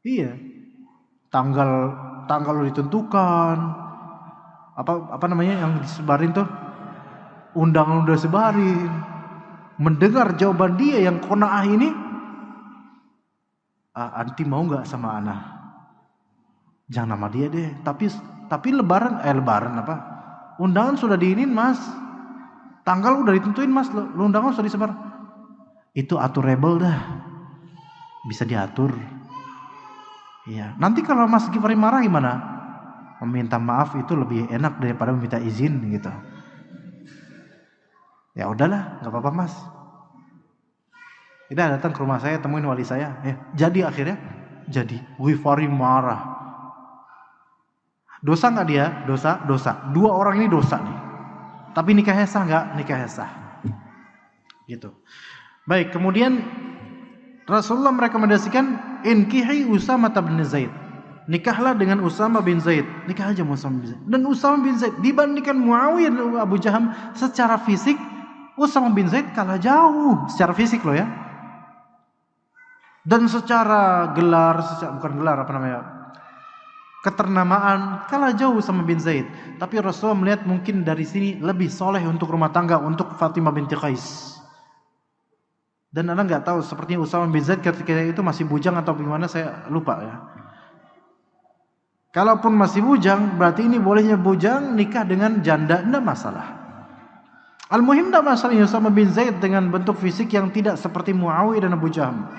Iya, tanggal ditentukan, apa namanya yang disebarin tuh, undangan udah sebarin, mendengar jawaban dia yang qanaah ini, anti mau nggak sama anak? Jangan nama dia deh, tapi lebaran apa? Undangan sudah diinin mas, tanggal udah ditentuin mas, undangan sudah disebar. Itu aturable dah, bisa diatur. Iya. Nanti kalau Mas Ghifari marah gimana? Meminta maaf itu lebih enak daripada meminta izin gitu. Ya udahlah, nggak apa-apa mas. Kita datang ke rumah saya, temuin wali saya. Jadi akhirnya, jadi Ghifari marah. Dosa nggak dia? Dosa. Dua orang ini dosa nih. Tapi nikahnya sah nggak? Nikahnya sah. Gitu. Baik, kemudian Rasulullah merekomendasikan inkihi Usama bin Zaid. Nikahlah dengan Usama bin Zaid. Nikah aja Usama bin Zaid. Dan Usama bin Zaid dibandingkan Muawiyah dan Abu Jaham secara fisik, Usama bin Zaid kalah jauh secara fisik loh ya. Dan secara gelar, keternamaan kalah jauh sama bin Zaid. Tapi Rasulullah melihat mungkin dari sini lebih soleh untuk rumah tangga, untuk Fatimah binti Qais. Dan anda nggak tahu sepertinya Usama bin Zaid ketika itu masih bujang atau bagaimana, saya lupa ya. Kalaupun masih bujang, berarti ini bolehnya bujang nikah dengan janda, tidak masalah. Al-muhim tidak masalah Usama bin Zaid dengan bentuk fisik yang tidak seperti Muawiyah dan Abu Jaham.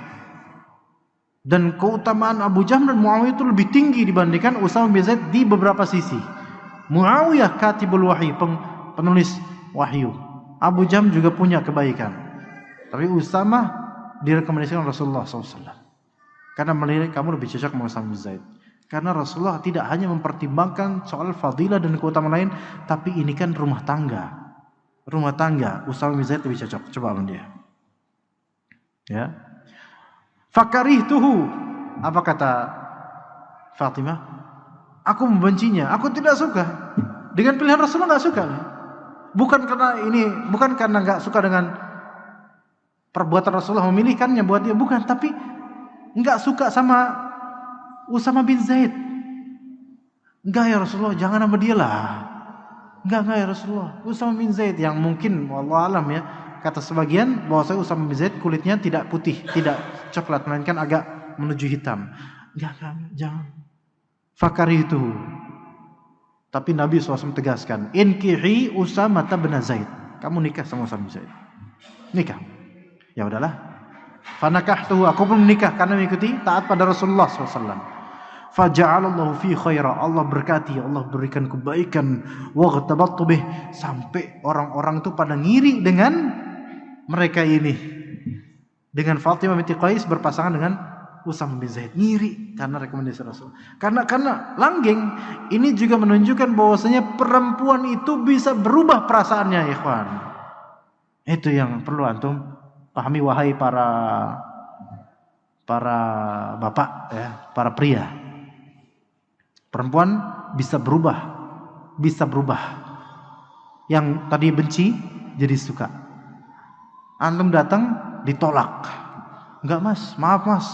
Dan keutamaan Abu Jaham dan Muawiyah itu lebih tinggi dibandingkan Usama bin Zaid di beberapa sisi. Muawiyah katibul wahyi, penulis wahyu. Abu Jaham juga punya kebaikan. Tapi Usama direkomendasikan Rasulullah SAW. Karena melihat kamu lebih cocok dengan Usama bin Zaid. Karena Rasulullah tidak hanya mempertimbangkan soal fadilah dan keutamaan lain, tapi ini kan rumah tangga. Rumah tangga, Usama bin Zaid lebih cocok. Coba sama dia. Ya. Fakarihtuhu. Apa kata Fatimah? Aku membencinya. Aku tidak suka. Dengan pilihan Rasulullah enggak suka. Bukan karena enggak suka dengan perbuatan Rasulullah memilihkannya buat dia, bukan, tapi enggak suka sama Usama bin Zaid. Enggak ya Rasulullah, jangan sama dia lah. Enggak ya Rasulullah. Usama bin Zaid yang mungkin wallahu alam ya, kata sebagian bahwasanya Usama bin Zaid kulitnya tidak putih, tidak coklat, melainkan agak menuju hitam. Enggak, jangan. Fakari itu. Tapi Nabi SAW tegaskan, inkihi Usama bin Zaid. Kamu nikah sama Usama bin Zaid. Nikah. Ya udahlah. Fanakahtuhu, aku pun menikah karena mengikuti taat pada Rasulullah SAW. Faja'alallahu fi khaira, Allah berkati, Allah berikan kebaikan, waghtabattu bih, sampai orang-orang itu pada ngiri dengan mereka ini, dengan Fatimah binti Qais berpasangan dengan Usama bin Zaid ngiri karena rekomendasi Rasul. Karena langgeng ini juga menunjukkan bahwasanya perempuan itu bisa berubah perasaannya, ikhwan. Itu yang perlu antum pahami wahai para bapak ya, para pria. Perempuan bisa berubah. Yang tadi benci jadi suka. Antum datang ditolak. Enggak mas, maaf mas,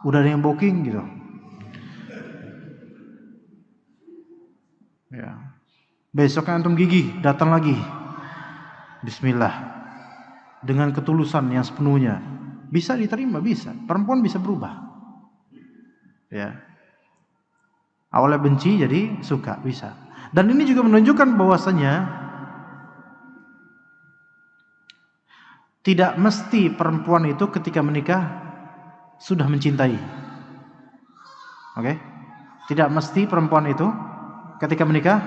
udah ada yang booking gitu. Ya. Besoknya antum gigih, datang lagi. Bismillah. Dengan ketulusan yang sepenuhnya. Bisa diterima, bisa. Perempuan bisa berubah. Ya. Awalnya benci jadi suka, bisa. Dan ini juga menunjukkan bahwasanya tidak mesti perempuan itu ketika menikah sudah mencintai. Oke? Tidak mesti perempuan itu ketika menikah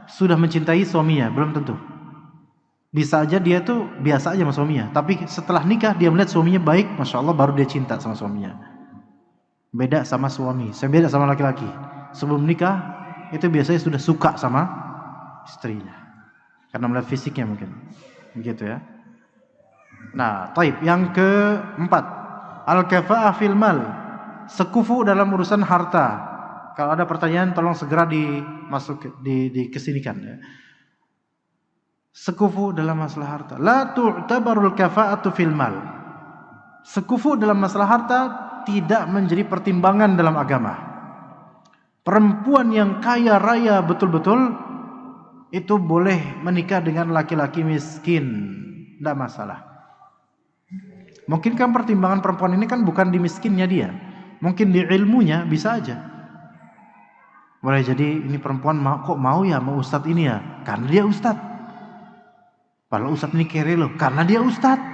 sudah mencintai suaminya, belum tentu. Bisa aja dia tuh biasa aja sama suaminya, tapi setelah nikah dia melihat suaminya baik, Masya Allah, baru dia cinta sama suaminya. Beda sama suami, beda sama laki-laki. Sebelum nikah itu biasanya sudah suka sama istrinya karena melihat fisiknya mungkin. Begitu ya. Nah, taib. Yang keempat, al-kafa'ah fil mal, sekufu dalam urusan harta. Kalau ada pertanyaan tolong segera dikesinikan ya. Sekufu dalam masalah harta. La tu'tabarul kafa'atu fil mal. Sekufu dalam masalah harta tidak menjadi pertimbangan dalam agama. Perempuan yang kaya raya betul-betul itu boleh menikah dengan laki-laki miskin, tidak masalah. Mungkin kan pertimbangan perempuan ini kan bukan di miskinnya dia, mungkin di ilmunya, bisa aja. Boleh jadi ini perempuan kok mau ya mau ustadz ini ya, karena dia ustadz. Kalau ustadz ini kere loh, karena dia ustadz.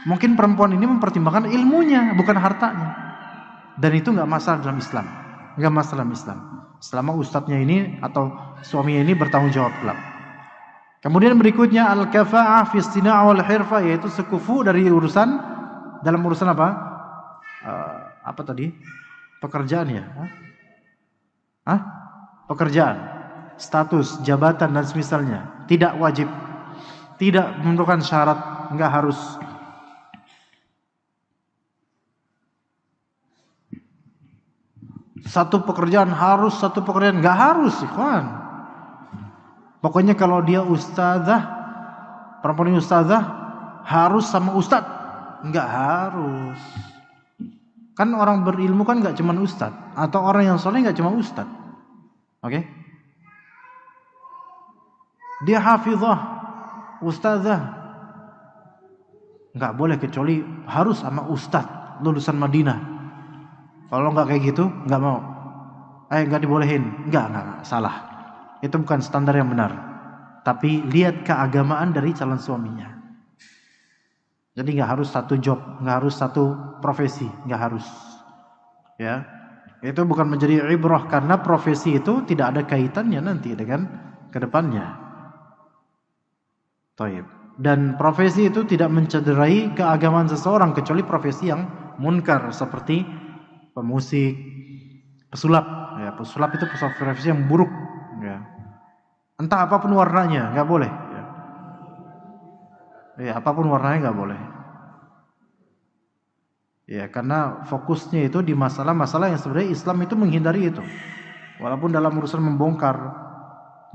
Mungkin perempuan ini mempertimbangkan ilmunya, bukan hartanya. Dan itu nggak masalah dalam Islam, nggak masalah dalam Islam. Selama ustadznya ini atau suaminya ini bertanggung jawab kelak. Kemudian berikutnya al-kafa'ah fi istina' wal hirfah, yaitu sekufu dari urusan dalam urusan apa? Apa tadi? Pekerjaan ya? Pekerjaan, status, jabatan dan semisalnya. Tidak wajib, tidak memerlukan syarat, enggak harus. Satu pekerjaan enggak harus, ikhwan. Pokoknya kalau dia ustazah, perempuan ini ustazah, harus sama ustaz? Enggak harus. Kan orang berilmu kan enggak cuma ustaz, atau orang yang soleh enggak cuma ustaz. Oke? Dia hafizah, ustazah, enggak boleh kecuali harus sama ustaz lulusan Madinah. Kalau enggak kayak gitu, enggak mau. Enggak dibolehin. Enggak, salah. Itu bukan standar yang benar. Tapi lihat keagamaan dari calon suaminya. Jadi nggak harus satu job, nggak harus satu profesi, nggak harus. Ya, itu bukan menjadi ibrah karena profesi itu tidak ada kaitannya nanti dengan kedepannya. Taib. Dan profesi itu tidak mencederai keagamaan seseorang kecuali profesi yang munkar seperti pemusik, pesulap. Ya, pesulap itu profesi yang buruk. Ya. Entah apapun warnanya, nggak boleh. Ya, apapun warnanya nggak boleh. Ya, karena fokusnya itu di masalah-masalah yang sebenarnya Islam itu menghindari itu. Walaupun dalam urusan membongkar,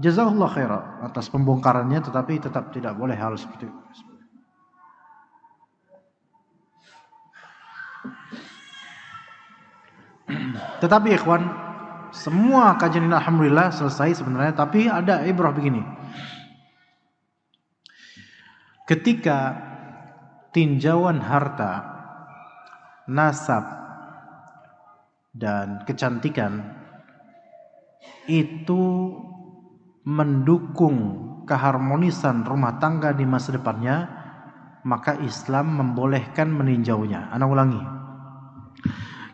jazakallahu khairan atas pembongkarannya, tetapi tetap tidak boleh hal seperti itu. Tetapi ikhwan, semua kajian ini alhamdulillah selesai sebenarnya, tapi ada ibrah begini. Ketika tinjauan harta, nasab dan kecantikan itu mendukung keharmonisan rumah tangga di masa depannya, maka Islam membolehkan meninjaunya. Ana ulangi.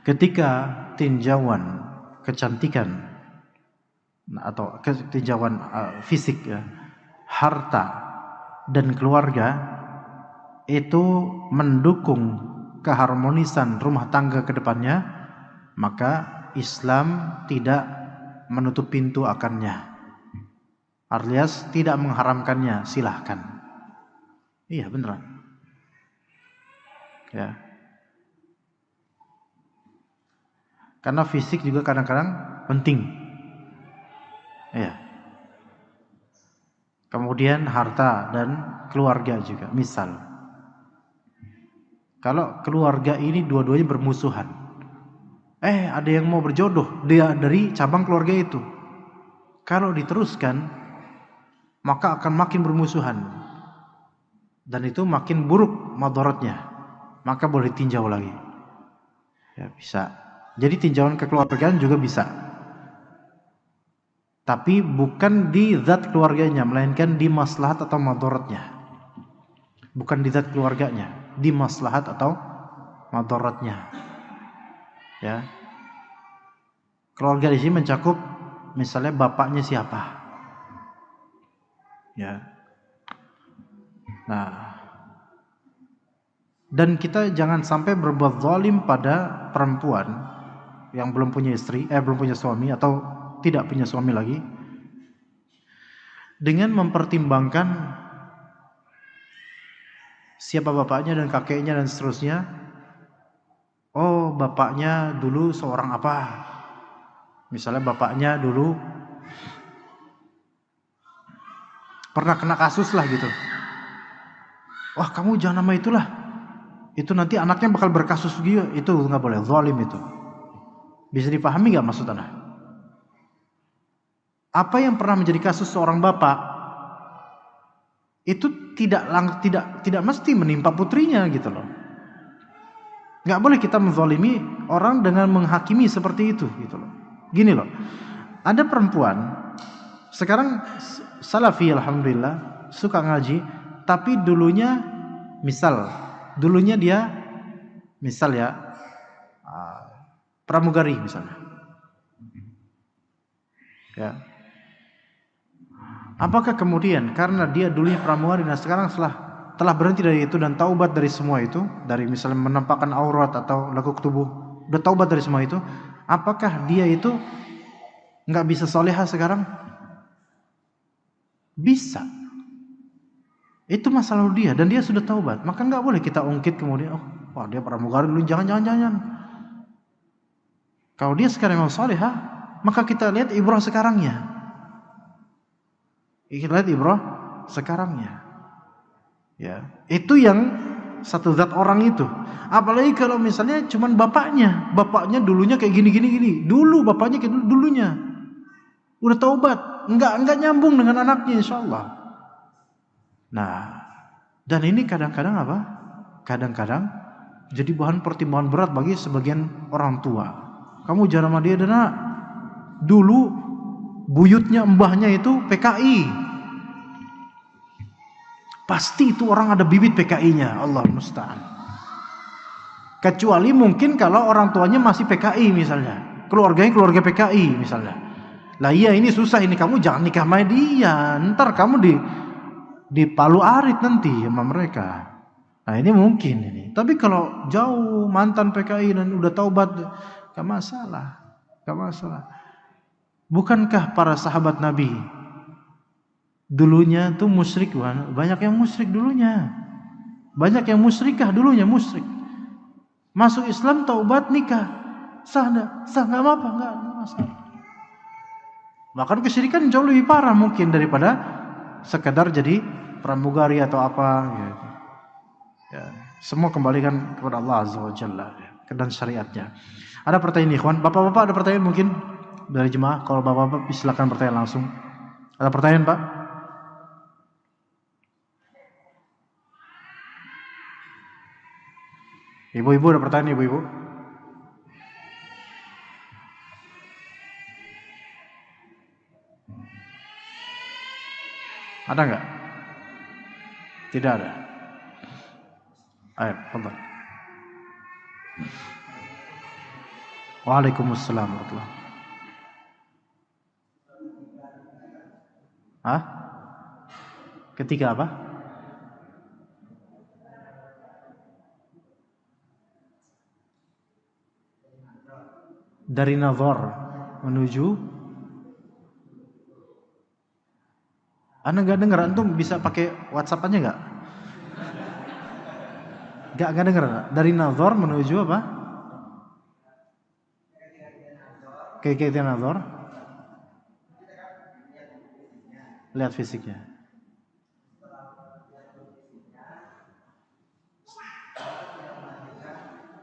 Ketika tinjauan kecantikan atau tinjauan fisik ya, harta dan keluarga itu mendukung keharmonisan rumah tangga ke depannya, maka Islam tidak menutup pintu akannya, alias tidak mengharamkannya, silahkan. Iya beneran ya, karena fisik juga kadang-kadang penting ya. Kemudian harta dan keluarga juga. Misal, kalau keluarga ini dua-duanya bermusuhan, ada yang mau berjodoh dia dari cabang keluarga itu, kalau diteruskan maka akan makin bermusuhan dan itu makin buruk madaratnya, maka boleh tinjau lagi ya, bisa. Jadi tinjauan kekeluargaan juga bisa, tapi bukan di zat keluarganya, melainkan di maslahat atau madaratnya. Bukan di zat keluarganya, di maslahat atau madaratnya ya. Keluarga di sini mencakup misalnya bapaknya siapa ya. Nah, dan kita jangan sampai berbuat zalim pada perempuan yang belum punya istri, belum punya suami atau tidak punya suami lagi, dengan mempertimbangkan siapa bapaknya dan kakeknya dan seterusnya. Oh, bapaknya dulu seorang apa? Misalnya bapaknya dulu pernah kena kasus lah gitu. Wah, kamu jangan nama itulah. Itu nanti anaknya bakal berkasus juga. Itu nggak boleh, zalim itu. Bisa dipahami nggak maksud Anda? Apa yang pernah menjadi kasus seorang bapak itu tidak mesti menimpa putrinya gitu loh. Nggak boleh kita menzalimi orang dengan menghakimi seperti itu gitu loh. Gini loh, ada perempuan sekarang salafi alhamdulillah, suka ngaji, tapi dulunya dia misal ya pramugari misalnya ya. Apakah kemudian karena dia dulunya pramugari dan sekarang telah berhenti dari itu dan taubat dari semua itu, dari misalnya menampakkan aurat atau lekuk tubuh, udah taubat dari semua itu, apakah dia itu nggak bisa solehah sekarang? Bisa. Itu masalah dia dan dia sudah taubat, maka nggak boleh kita ungkit kemudian, wah dia pramugari dulu, jangan. Kalau dia sekarang mau solehah, maka kita lihat ibrah sekarangnya. Ya, itu yang satu zat orang itu. Apalagi kalau misalnya cuman bapaknya dulunya kayak gini. Dulu bapaknya kayak dulunya. Udah taubat, enggak nyambung dengan anaknya insyaallah. Nah, dan ini kadang-kadang apa? Kadang-kadang jadi bahan pertimbangan berat bagi sebagian orang tua. Kamu jangan sama dia, nak. Dulu buyutnya mbahnya itu PKI. Pasti itu orang ada bibit PKI-nya, Allah musta'an. Kecuali mungkin kalau orang tuanya masih PKI misalnya, keluarganya keluarga PKI misalnya. Lah iya ini susah ini, kamu jangan nikah sama dia, ntar kamu di Palu Arit nanti sama mereka. Nah ini mungkin ini. Tapi kalau jauh mantan PKI dan udah taubat, gak masalah. Bukankah para sahabat Nabi dulunya tuh musyrik, banyak yang musyrik dulunya, banyak yang musyrikah dulunya, musyrik, masuk Islam, taubat, nikah, sah nggak apa, nggak masalah. Bahkan kesyirikan jauh lebih parah mungkin daripada sekedar jadi pramugari atau apa gitu. Ya, semua kembalikan kepada Allah Azza wa Jalla dan syariatnya. Ada pertanyaan ikhwan, bapak-bapak ada pertanyaan mungkin dari jemaah? Kalau bapak-bapak silakan bertanya langsung. Ada pertanyaan Pak? Ibu-ibu ada pertanyaan ibu-ibu? Ada enggak? Tidak ada. Ayo, fadhal. Waalaikumsalam warahmatullahi. Hah? Ketika apa? dari nazar menuju, Anda nggak dengar, antum bisa pakai WhatsApp aja nggak? Nggak dengar. Dari nazar menuju apa? Kayak nazar. Lihat fisiknya.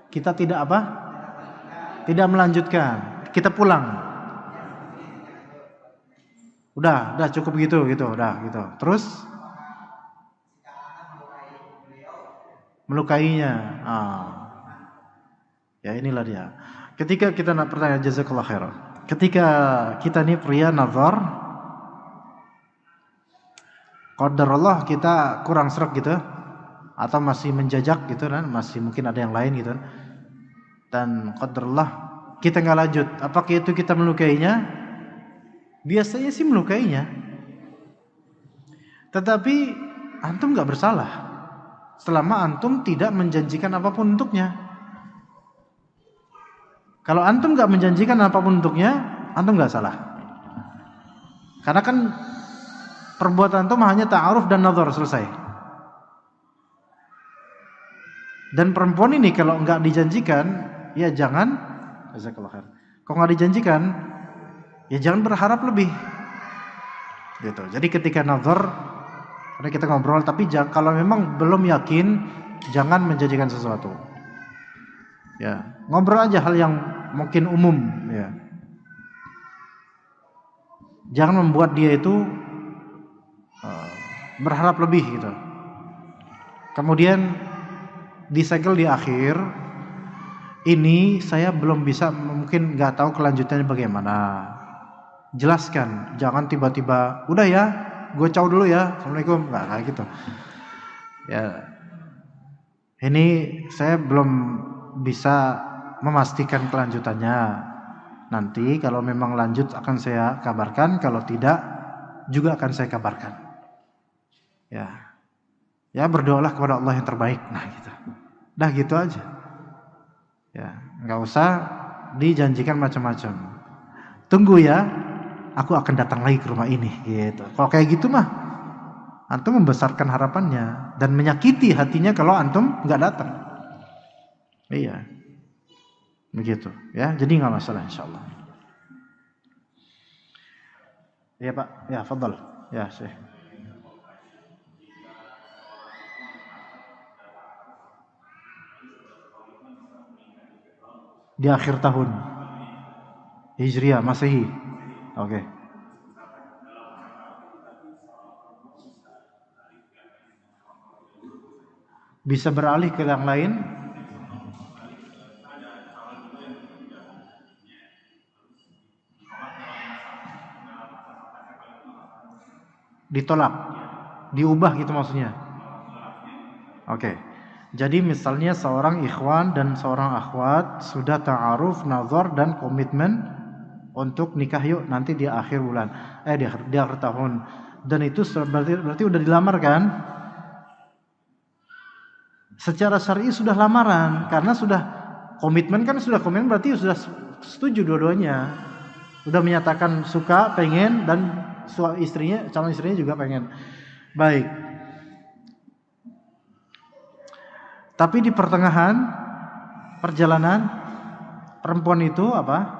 Kita tidak apa? Tidak melanjutkan. Kita pulang. Udah cukup gitu, udah gitu. Terus melukainya. Ya inilah dia. Ketika kita nak pertanyaan, jazakallah khair. Ketika kita nih pria nazar, qadarullah kita kurang serak gitu, atau masih menjajak gitu kan, masih mungkin ada yang lain gitu. Dan qadarullah kita nggak lanjut. Apakah itu kita melukainya? Biasanya sih melukainya. Tetapi antum nggak bersalah selama antum tidak menjanjikan apapun untuknya. Kalau antum nggak menjanjikan apapun untuknya, antum nggak salah. Karena kan perbuatan antum hanya ta'aruf dan nazar, selesai. Dan perempuan ini kalau nggak dijanjikan, ya jangan. Kalau nggak dijanjikan, ya jangan berharap lebih. Gitu. Jadi ketika nazar, karena kita ngobrol, tapi kalau memang belum yakin, jangan menjanjikan sesuatu. Ya, ngobrol aja hal yang mungkin umum. Ya. Jangan membuat dia itu berharap lebih gitu. Kemudian disegel di akhir, ini saya belum bisa, mungkin nggak tahu kelanjutannya bagaimana. Jelaskan, jangan tiba-tiba udah ya, gue caw dulu ya, assalamualaikum, nggak kayak gitu. Ya, ini saya belum bisa memastikan kelanjutannya. Nanti kalau memang lanjut akan saya kabarkan, kalau tidak juga akan saya kabarkan. Ya berdoalah kepada Allah yang terbaik. Nah gitu, dah gitu aja. Ya, nggak usah dijanjikan macam-macam. Tunggu ya, aku akan datang lagi ke rumah ini. Gitu. Kalau kayak gitu mah, antum membesarkan harapannya dan menyakiti hatinya kalau antum nggak datang. Iya, begitu. Ya, jadi nggak masalah, insyaallah. Ya Pak, ya fadhal, ya Syekh. Di akhir tahun Hijriah, Masehi. Oke. Bisa beralih ke yang lain? Ditolak, diubah gitu maksudnya. Oke. Jadi misalnya seorang ikhwan dan seorang akhwat sudah ta'aruf, nazar dan komitmen untuk nikah yuk nanti di akhir bulan, di akhir tahun, dan itu berarti udah dilamar kan? Secara syar'i sudah lamaran, karena sudah komitmen kan, sudah komitmen berarti sudah setuju dua-duanya, sudah menyatakan suka, pengen, dan calon istrinya juga pengen. Baik. Tapi di pertengahan perjalanan perempuan itu apa?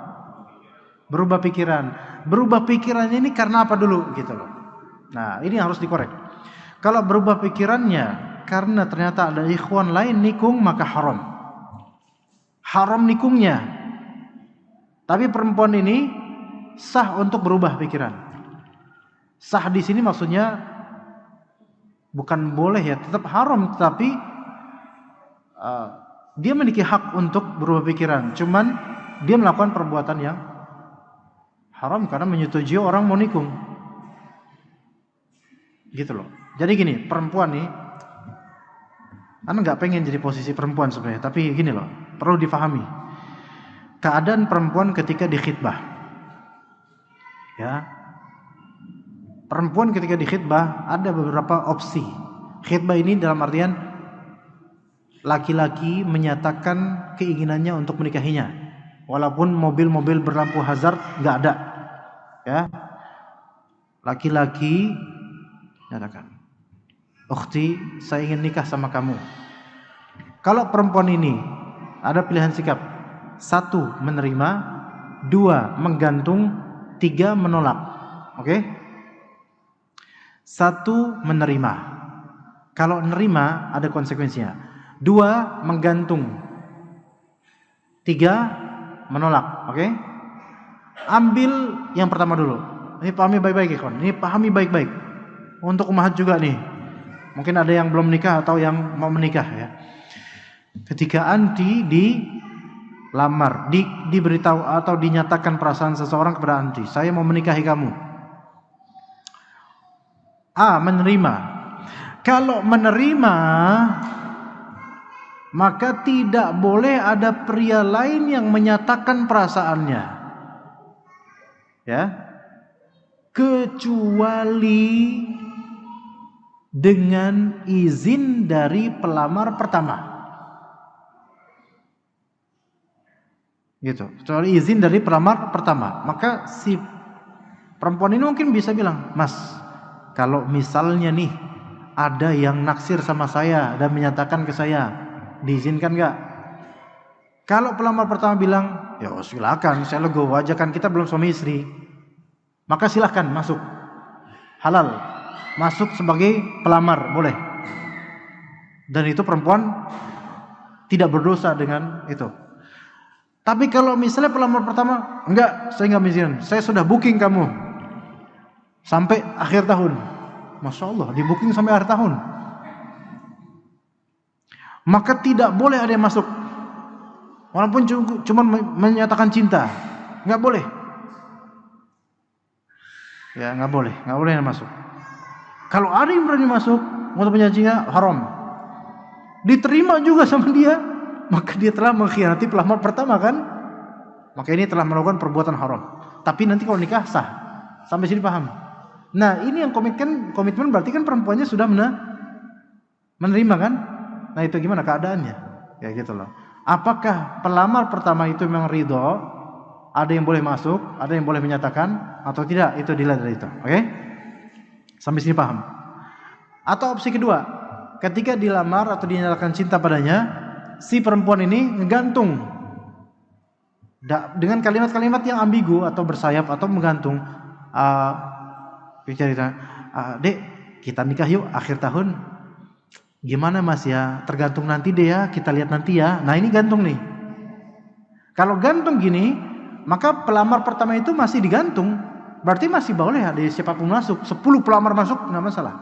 Berubah pikiran. Berubah pikirannya ini karena apa dulu gitu loh. Nah, ini harus dikorek. Kalau berubah pikirannya karena ternyata ada ikhwan lain nikung, maka haram. Haram nikungnya. Tapi perempuan ini sah untuk berubah pikiran. Sah di sini maksudnya bukan boleh ya, tetap haram, tetapi dia memiliki hak untuk berubah pikiran. Cuman dia melakukan perbuatan yang haram karena menyetujui orang mau nikung. Gitu loh. Jadi gini, perempuan nih, Anda nggak pengen jadi posisi perempuan sebenarnya, tapi gini loh, perlu difahami keadaan perempuan ketika dikhitbah. Ya, perempuan ketika dikhitbah ada beberapa opsi. Khitbah ini dalam artian laki-laki menyatakan keinginannya untuk menikahinya. Walaupun mobil-mobil berlampu hazard nggak ada, ya. Laki-laki nyatakan, "Ukhti, saya ingin nikah sama kamu." Kalau perempuan ini ada pilihan sikap: 1 menerima, 2 menggantung, 3 menolak. Oke? 1 menerima. Kalau menerima ada konsekuensinya. 2 menggantung, 3 menolak. Oke? Ambil yang pertama dulu. Ini pahami baik-baik ya, kawan. Ini pahami baik-baik. Untuk ummahat juga nih. Mungkin ada yang belum menikah atau yang mau menikah ya. Ketika anti dilamar, diberitahu atau dinyatakan perasaan seseorang kepada anti, "Saya mau menikahi kamu." A. Menerima. Kalau menerima, maka tidak boleh ada pria lain yang menyatakan perasaannya, ya, kecuali dengan izin dari pelamar pertama, gitu. Kecuali izin dari pelamar pertama, maka si perempuan ini mungkin bisa bilang, "Mas, kalau misalnya nih ada yang naksir sama saya dan menyatakan ke saya, diizinkan nggak?" Kalau pelamar pertama bilang, "Ya silakan, saya legowo aja, kan kita belum suami istri," maka silakan masuk, halal, masuk sebagai pelamar, boleh. Dan itu perempuan tidak berdosa dengan itu. Tapi kalau misalnya pelamar pertama, "Enggak, saya nggak mengizinkan, saya sudah booking kamu sampai akhir tahun." Masya Allah, di booking sampai akhir tahun. Maka tidak boleh ada yang masuk, walaupun cuma menyatakan cinta, nggak boleh. Ya, nggak boleh yang masuk. Kalau ada yang berani masuk untuk menjanjinya, haram. Diterima juga sama dia, maka dia telah mengkhianati pelamar pertama, kan? Maka ini telah melakukan perbuatan haram. Tapi nanti kalau nikah sah. Sampai sini paham? Nah, ini yang komitmen berarti kan perempuannya sudah menerima, kan? Nah, itu gimana keadaannya? Ya gitu loh. Apakah pelamar pertama itu memang ridho? Ada yang boleh masuk, ada yang boleh menyatakan atau tidak? Itu dilihat dari itu. Oke? Sampai sini paham? Atau opsi kedua, ketika dilamar atau dinyatakan cinta padanya, si perempuan ini ngegantung dengan kalimat-kalimat yang ambigu atau bersayap atau menggantung. Bicara, "Dek, kita nikah yuk akhir tahun." "Gimana Mas ya? Tergantung nanti deh ya, kita lihat nanti ya." Nah, ini gantung nih. Kalau gantung gini, maka pelamar pertama itu masih digantung. Berarti masih boleh ada siapapun masuk. 10 pelamar masuk, nggak masalah.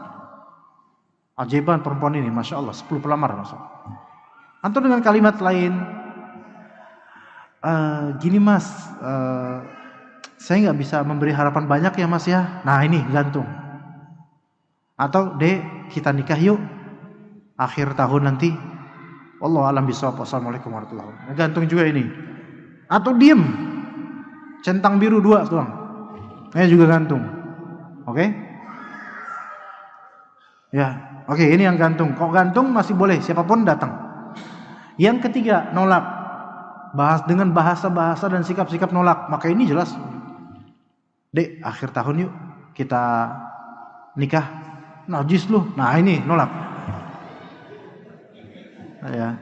Ajaiban perempuan ini, Masya Allah, 10 pelamar masuk. Atau dengan kalimat lain, "Gini Mas, saya nggak bisa memberi harapan banyak ya Mas ya." Nah, ini gantung. Atau, "Dek, kita nikah yuk akhir tahun nanti." Wallahu a'lam bishawab. Wassalamualaikum warahmatullahi wabarakatuh. Gantung juga ini. Atau diem, centang biru 2 doang, ini juga gantung. Oke? Ya, oke, ini yang gantung. Kok gantung masih boleh, siapapun datang. Yang ketiga, nolak. Dengan bahasa-bahasa dan sikap-sikap nolak. Maka ini jelas, "Dek, akhir tahun yuk kita nikah." "Najis lu." Nah, ini nolak. Ya,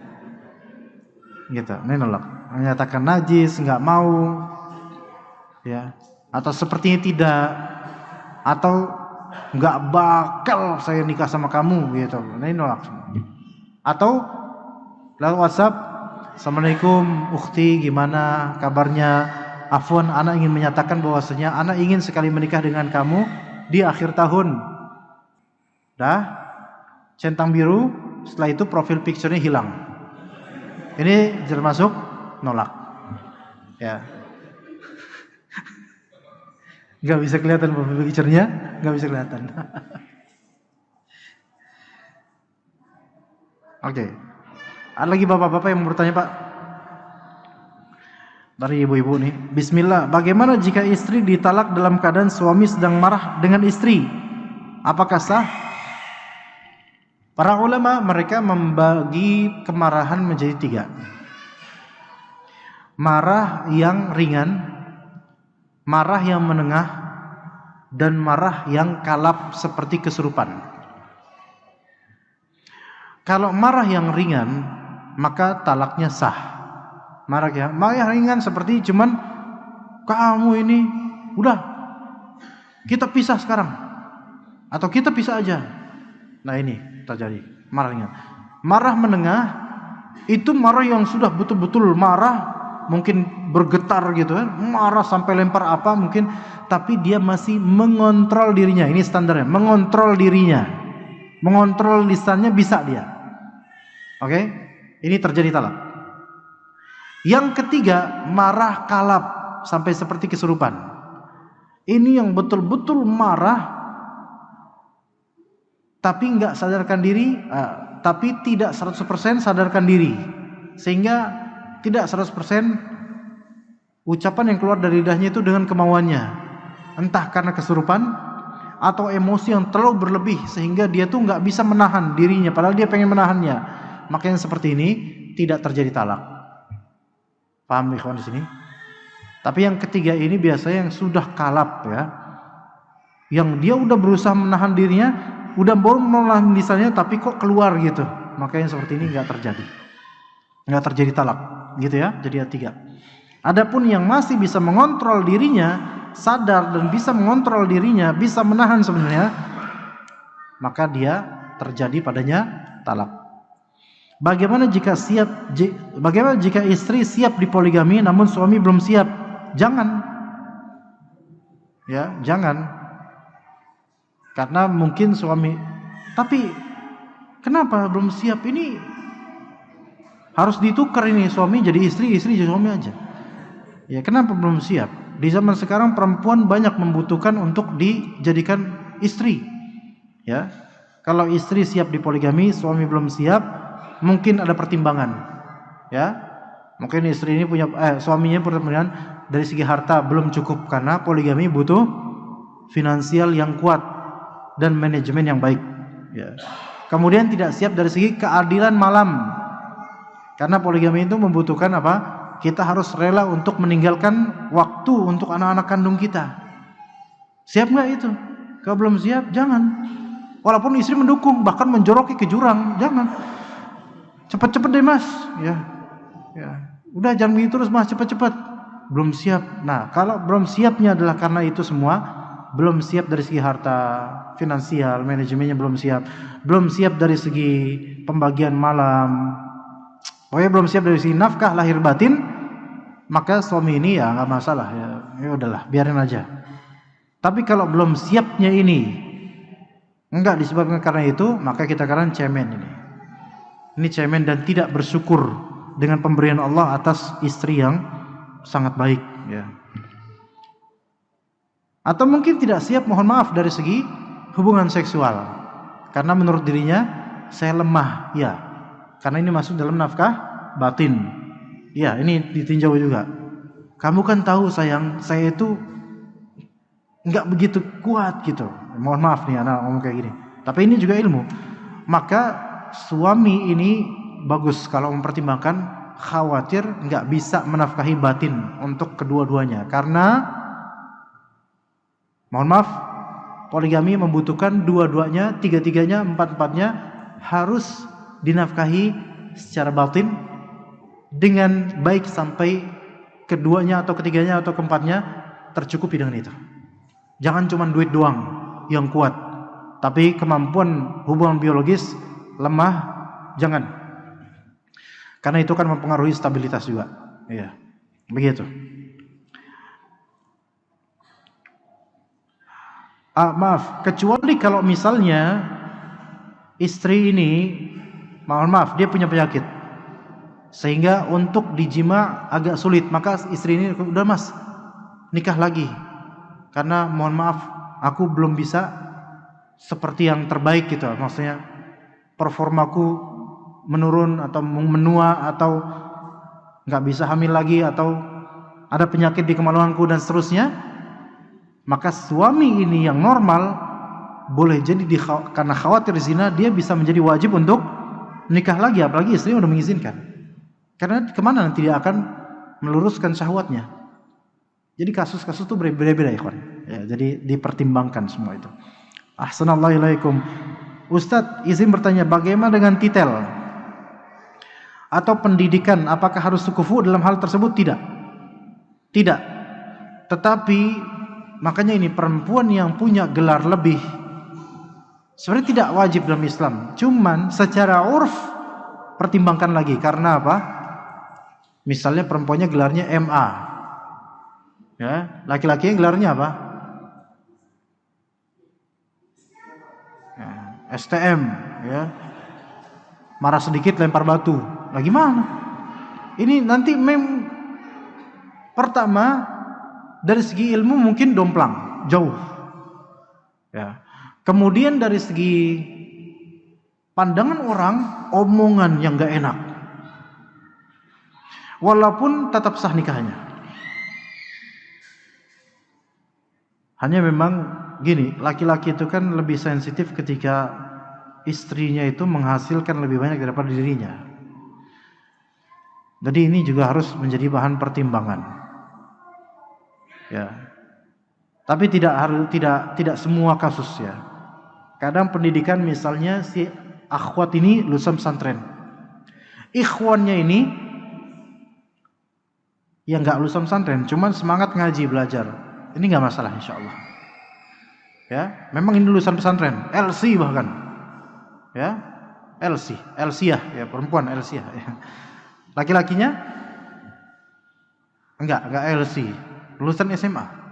gitu. Ini nolak. Menyatakan najis, nggak mau, ya. Atau sepertinya tidak, atau nggak bakal saya nikah sama kamu, gitu. Nah, ini nolak. Atau lewat WhatsApp, "Assalamualaikum ukhti, gimana kabarnya? Afwan, anak ingin menyatakan bahwasanya anak ingin sekali menikah dengan kamu di akhir tahun." Dah, centang biru. Setelah itu profil picture-nya hilang. Ini termasuk nolak. Ya. Gak bisa kelihatan profil picture-nya, gak bisa kelihatan. Oke. Ada lagi bapak-bapak yang mau bertanya, Pak? Dari ibu-ibu nih. Bismillah. Bagaimana jika istri ditalak dalam keadaan suami sedang marah dengan istri? Apakah sah? Para ulama mereka membagi kemarahan menjadi 3. marah yang ringan, marah yang menengah, dan marah yang kalap seperti kesurupan. Kalau marah yang ringan, maka talaknya sah. Marah yang ringan seperti cuman, kamu ini udah, kita pisah sekarang, atau kita pisah aja. Nah ini terjadi marah ringan. Marah menengah itu marah yang sudah betul-betul marah, mungkin bergetar gitu kan, marah sampai lempar apa mungkin, tapi dia masih mengontrol dirinya. Ini standarnya, mengontrol dirinya, mengontrol lisannya bisa dia. Oke, ini terjadi talak. Yang ketiga, marah kalap sampai seperti kesurupan. Ini yang betul-betul marah, tapi enggak sadarkan diri, tapi tidak 100% sadarkan diri, sehingga tidak 100% ucapan yang keluar dari lidahnya itu dengan kemauannya, entah karena kesurupan atau emosi yang terlalu berlebih sehingga dia tuh nggak bisa menahan dirinya, padahal dia pengen menahannya. Makanya seperti ini tidak terjadi talak. Paham ikhwan di sini? Tapi yang ketiga ini biasanya yang sudah kalap ya, yang dia udah berusaha menahan dirinya, udah baru menahan lisannya tapi kok keluar gitu. Makanya seperti ini nggak terjadi talak, gitu ya. Jadi ada 3. Adapun yang masih bisa mengontrol dirinya, sadar dan bisa mengontrol dirinya, bisa menahan sebenarnya, maka dia terjadi padanya talak. Bagaimana jika istri siap dipoligami namun suami belum siap? Jangan. Ya, jangan. Karena mungkin suami, tapi kenapa belum siap? Ini harus ditukar ini, suami jadi istri, istri jadi suami aja. Ya, kenapa belum siap? Di zaman sekarang perempuan banyak membutuhkan untuk dijadikan istri. Ya. Kalau istri siap dipoligami, suami belum siap, mungkin ada pertimbangan, ya. Mungkin istri ini suaminya pertimbangan dari segi harta belum cukup karena poligami butuh finansial yang kuat dan manajemen yang baik, ya. Kemudian tidak siap dari segi keadilan malam, karena poligami itu membutuhkan apa? Kita harus rela untuk meninggalkan waktu untuk anak-anak kandung kita. Siap nggak itu? Kalau belum siap, jangan. Walaupun istri mendukung, bahkan menjoroki ke jurang, jangan. Cepat-cepat deh mas, ya. Udah jangan begitu terus mas, cepat-cepat. Belum siap. Nah, kalau belum siapnya adalah karena itu semua, belum siap dari segi harta, finansial, manajemennya belum siap dari segi pembagian malam, pokoknya belum siap dari segi nafkah lahir batin, maka suami ini ya nggak masalah, ya udahlah, biarin aja. Tapi kalau belum siapnya ini, enggak disebabkan karena itu, maka kita katakan cemen ini. Ini cemen dan tidak bersyukur dengan pemberian Allah atas istri yang sangat baik, ya. Atau mungkin tidak siap, mohon maaf, dari segi hubungan seksual, karena menurut dirinya saya lemah, ya. Karena ini masuk dalam nafkah batin, ya. Ini ditinjau juga. Kamu kan tahu sayang, saya itu nggak begitu kuat gitu. Mohon maaf nih anak ngomong kayak gini. Tapi ini juga ilmu. Maka suami ini bagus kalau mempertimbangkan, khawatir nggak bisa menafkahi batin untuk kedua-duanya, karena mohon maaf, poligami membutuhkan dua-duanya, tiga-tiganya, empat-empatnya harus dinafkahi secara batin dengan baik sampai keduanya atau ketiganya atau keempatnya tercukupi dengan itu. Jangan cuma duit doang yang kuat, tapi kemampuan hubungan biologis lemah, jangan. Karena itu kan mempengaruhi stabilitas juga. Iya. Begitu. Maaf, kecuali kalau misalnya istri ini, mohon maaf, dia punya penyakit sehingga untuk dijima agak sulit, maka istri ini udah mas, nikah lagi. Karena mohon maaf, aku belum bisa seperti yang terbaik gitu. Maksudnya performaku menurun atau menua atau nggak bisa hamil lagi atau ada penyakit di kemaluanku dan seterusnya, maka suami ini yang normal boleh jadi karena khawatir zina dia bisa menjadi wajib untuk nikah lagi, apalagi istrinya udah mengizinkan. Karena kemana nanti dia akan meluruskan syahwatnya. Jadi kasus-kasus itu berbeda-beda ya kawan. Ya, jadi dipertimbangkan semua itu. Ahsanallahu ilaikum. Ustadz, izin bertanya, bagaimana dengan titel atau pendidikan? Apakah harus kufu dalam hal tersebut? Tidak. Tidak. Tetapi makanya ini perempuan yang punya gelar lebih sebenarnya tidak wajib dalam Islam. Cuman secara urf pertimbangkan lagi. Karena apa? Misalnya perempuannya gelarnya MA, ya, laki-lakinya gelarnya apa? Ya, STM, ya, marah sedikit lempar batu. Lah gimana? Ini nanti pertama dari segi ilmu mungkin domplang, jauh, ya. Kemudian dari segi pandangan orang, omongan yang gak enak. Walaupun tetap sah nikahnya. Hanya memang gini, laki-laki itu kan lebih sensitif ketika istrinya itu menghasilkan lebih banyak daripada dirinya. Jadi ini juga harus menjadi bahan pertimbangan. Ya. Tapi tidak semua kasus ya. Kadang pendidikan misalnya si akhwat ini lulusan pesantren. Ikhwannya ini yang nggak lulusan pesantren, cuman semangat ngaji belajar, ini nggak masalah insya Allah. Ya, memang ini lulusan pesantren, LC bahkan, ya, LC ya, perempuan LC ya. Laki-lakinya enggak LC, lulusan SMA.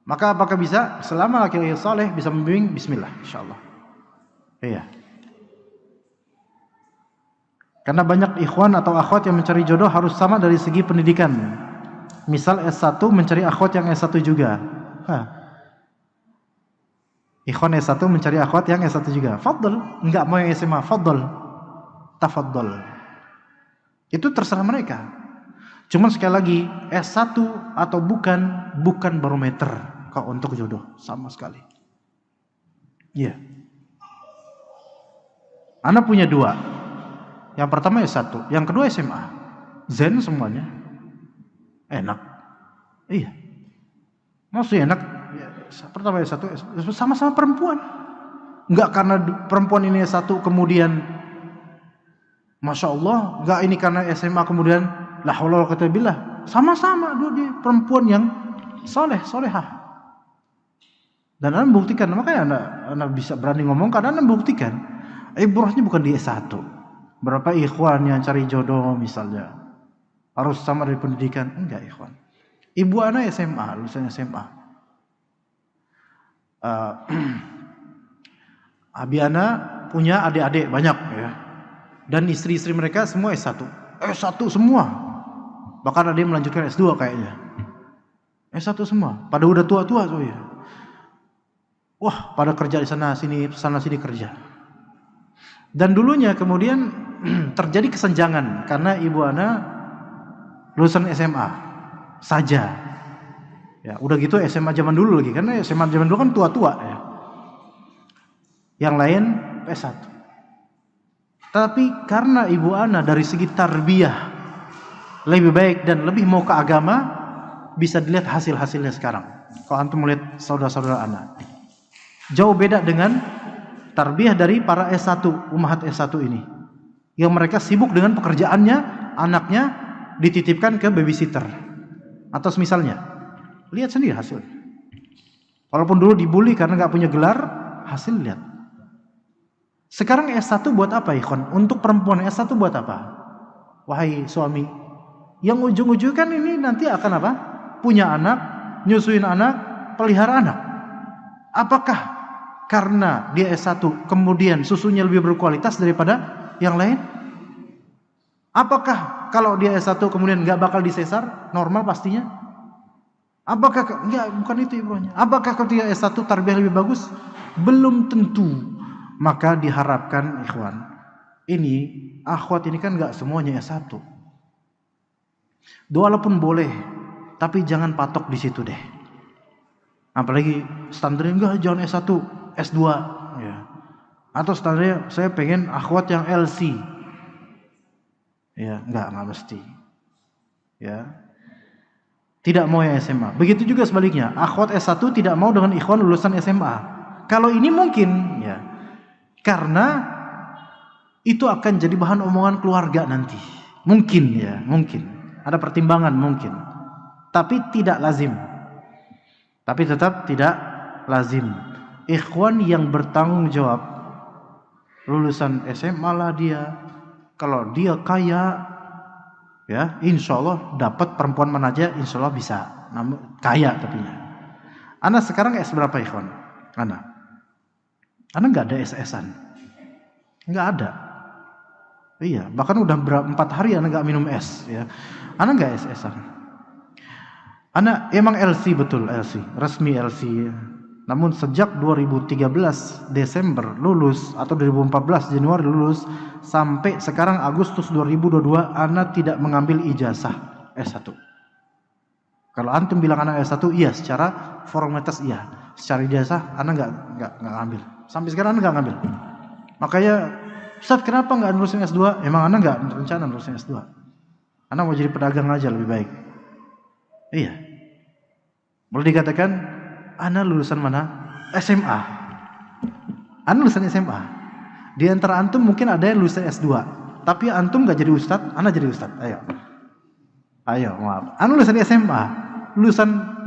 Maka apakah bisa? Selama laki-laki saleh bisa membimbing, bismillah, insya Allah. Iya. Karena banyak ikhwan atau akhwat yang mencari jodoh harus sama dari segi pendidikan. Misal S1 mencari akhwat yang S1 juga. Ikhwan S1 mencari akhwat yang S1 juga. Fadl, enggak mau yang SMA, fadl. Tafadhol. Itu terserah mereka. Cuman sekali lagi, S1 atau bukan barometer kok untuk jodoh sama sekali. Iya. Anak punya 2. Yang pertama S1, yang kedua SMA. Zen semuanya. Enak. Iya. Maksudnya enak. Pertama S1, sama-sama perempuan. Enggak karena perempuan ini S1 kemudian Masya Allah, enggak ini karena SMA kemudian la haula wala quwwata billah. Sama-sama dia perempuan yang solehah. Dan Anda membuktikan, makanya Anda bisa berani ngomong karena Anda membuktikan. Ibrahnya bukan di S1. Berapa ikhwan yang cari jodoh misalnya harus sama dari pendidikan? Enggak ikhwan. Ibu anak SMA, lulusan SMA. Abi anak punya adik-adik banyak ya. Dan istri-istri mereka semua S1 semua. Bahkan ada yang melanjutkan S2 kayaknya. S1 semua. Pada udah tua-tua tuh ya. Wah, pada kerja di sana sini kerja. Dan dulunya kemudian terjadi kesenjangan karena ibu anak lulusan SMA saja. Ya, udah gitu SMA zaman dulu lagi karena SMA zaman dulu kan tua-tua ya. Yang lain S1. Tapi karena ibu ana dari segi tarbiyah lebih baik dan lebih mau ke agama, bisa dilihat hasil-hasilnya sekarang. Kalau antum melihat saudara-saudara ana. Jauh beda dengan tarbiyah dari para S1, ummahat S1 ini. Yang mereka sibuk dengan pekerjaannya, anaknya dititipkan ke babysitter. Atau semisalnya. Lihat sendiri hasil. Walaupun dulu dibully karena gak punya gelar, hasil lihat. Sekarang S1 buat apa ikhwan? Untuk perempuan S1 buat apa? Wahai suami, yang ujung-ujung kan ini nanti akan apa? Punya anak, nyusuin anak, pelihara anak. Apakah karena dia S1 kemudian susunya lebih berkualitas daripada yang lain? Apakah kalau dia S1 kemudian gak bakal disesar? Normal pastinya. Apakah enggak, bukan itu ibrahnya. Apakah ketika S1 tarbiyah lebih bagus? Belum tentu. Maka diharapkan ikhwan, ini akhwat ini kan enggak semuanya S1. Walaupun boleh, tapi jangan patok di situ deh. Apalagi standarnya enggak, jangan S1, S2 ya. Atau standarnya saya pengen akhwat yang LC. Ya, enggak mesti. ya. Tidak mau yang SMA. Begitu juga sebaliknya, akhwat S1 tidak mau dengan ikhwan lulusan SMA. Kalau ini mungkin, ya, karena itu akan jadi bahan omongan keluarga nanti. Mungkin, ya, mungkin. Ada pertimbangan mungkin. Tapi tidak lazim. Tapi tetap tidak lazim. Ikhwan yang bertanggung jawab, lulusan SMA lah dia. Kalau dia kaya, ya, insya Allah dapat perempuan mana aja, insya Allah bisa. Namun kaya tapi. Ana sekarang S berapa ikhwan? Ana nggak ada SS-an, nggak ada. Iya, bahkan udah 4 hari Ana nggak minum es. Ya, Ana nggak SS-an. Ana emang LC betul, LC resmi LC. Namun sejak 2013 Desember lulus atau 2014 Januari lulus sampai sekarang Agustus 2022 Ana tidak mengambil ijazah S1. Kalau antum bilang Ana S1, iya secara formalitas iya. Secara ijazah Ana enggak ngambil. Sampai sekarang Ana enggak ngambil. Makanya Ustaz kenapa enggak nulisin S2? Emang Ana enggak rencana nulisin S2. Ana mau jadi pedagang aja lebih baik. Iya. Boleh dikatakan Ana lulusan mana? SMA. Ana lulusan SMA. Di antara antum mungkin ada yang lulusan S2. Tapi antum gak jadi ustad, Ana jadi ustad. Ayo, maaf. Ana lulusan SMA. Lulusan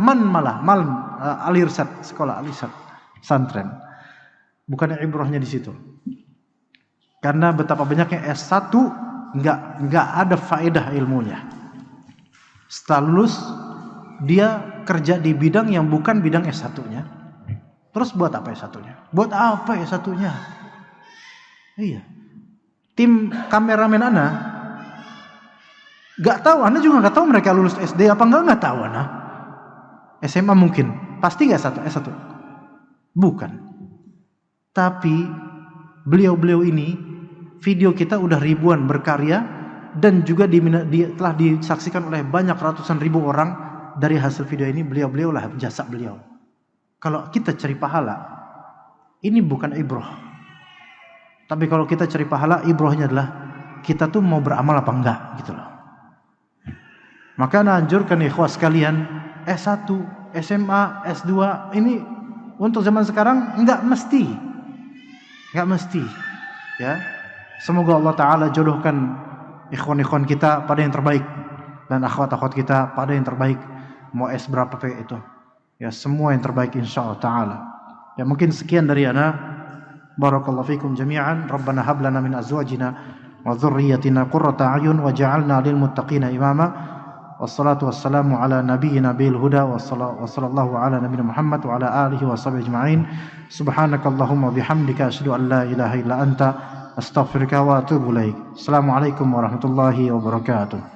Al-Irsyad, sekolah Al-Irsyad, pesantren. Bukan ibrahnya di situ. Karena betapa banyaknya S1 enggak ada faedah ilmunya. Setelah lulus dia kerja di bidang yang bukan bidang S1-nya. Terus buat apa S1-nya? Buat apa S1-nya? Iya. Tim kameramen Ana enggak tahu, Ana juga enggak tahu mereka lulus SD apa enggak tahu Ana. SMA mungkin. Pasti enggak S1. Bukan. Tapi beliau-beliau ini video kita udah ribuan berkarya dan juga telah disaksikan oleh banyak ratusan ribu orang. Dari hasil video ini beliau lah jasa beliau. Kalau kita cari pahala, ini bukan ibrah. Tapi kalau kita cari pahala, ibrahnya adalah kita tuh mau beramal apa enggak gitu loh. Maka anjurkan ikhwah sekalian, S1, SMA, S2 ini untuk zaman sekarang enggak mesti. Ya. Semoga Allah Ta'ala jodohkan ikhwan-ikhwan kita pada yang terbaik dan akhwat-akhwat kita pada yang terbaik. Mau S berapa itu, ya semua yang terbaik insyaallah taala. Ya mungkin sekian dari ana. Barakallahu fikum jami'an. Rabbana hab lana min azwajina wa dhurriyyatina qurrata a'yun waj'alna lil muttaqina imama. Wassalatu wassalamu ala nabiyyina bil huda wa sallallahu ala nabiyyina Muhammad wa ala alihi wa sahbihi ajma'in. Subhanakallahumma bihamdika asyhadu an la ilaha illa anta astaghfiruka wa atubu ilaik. Assalamualaikum warahmatullahi wabarakatuh.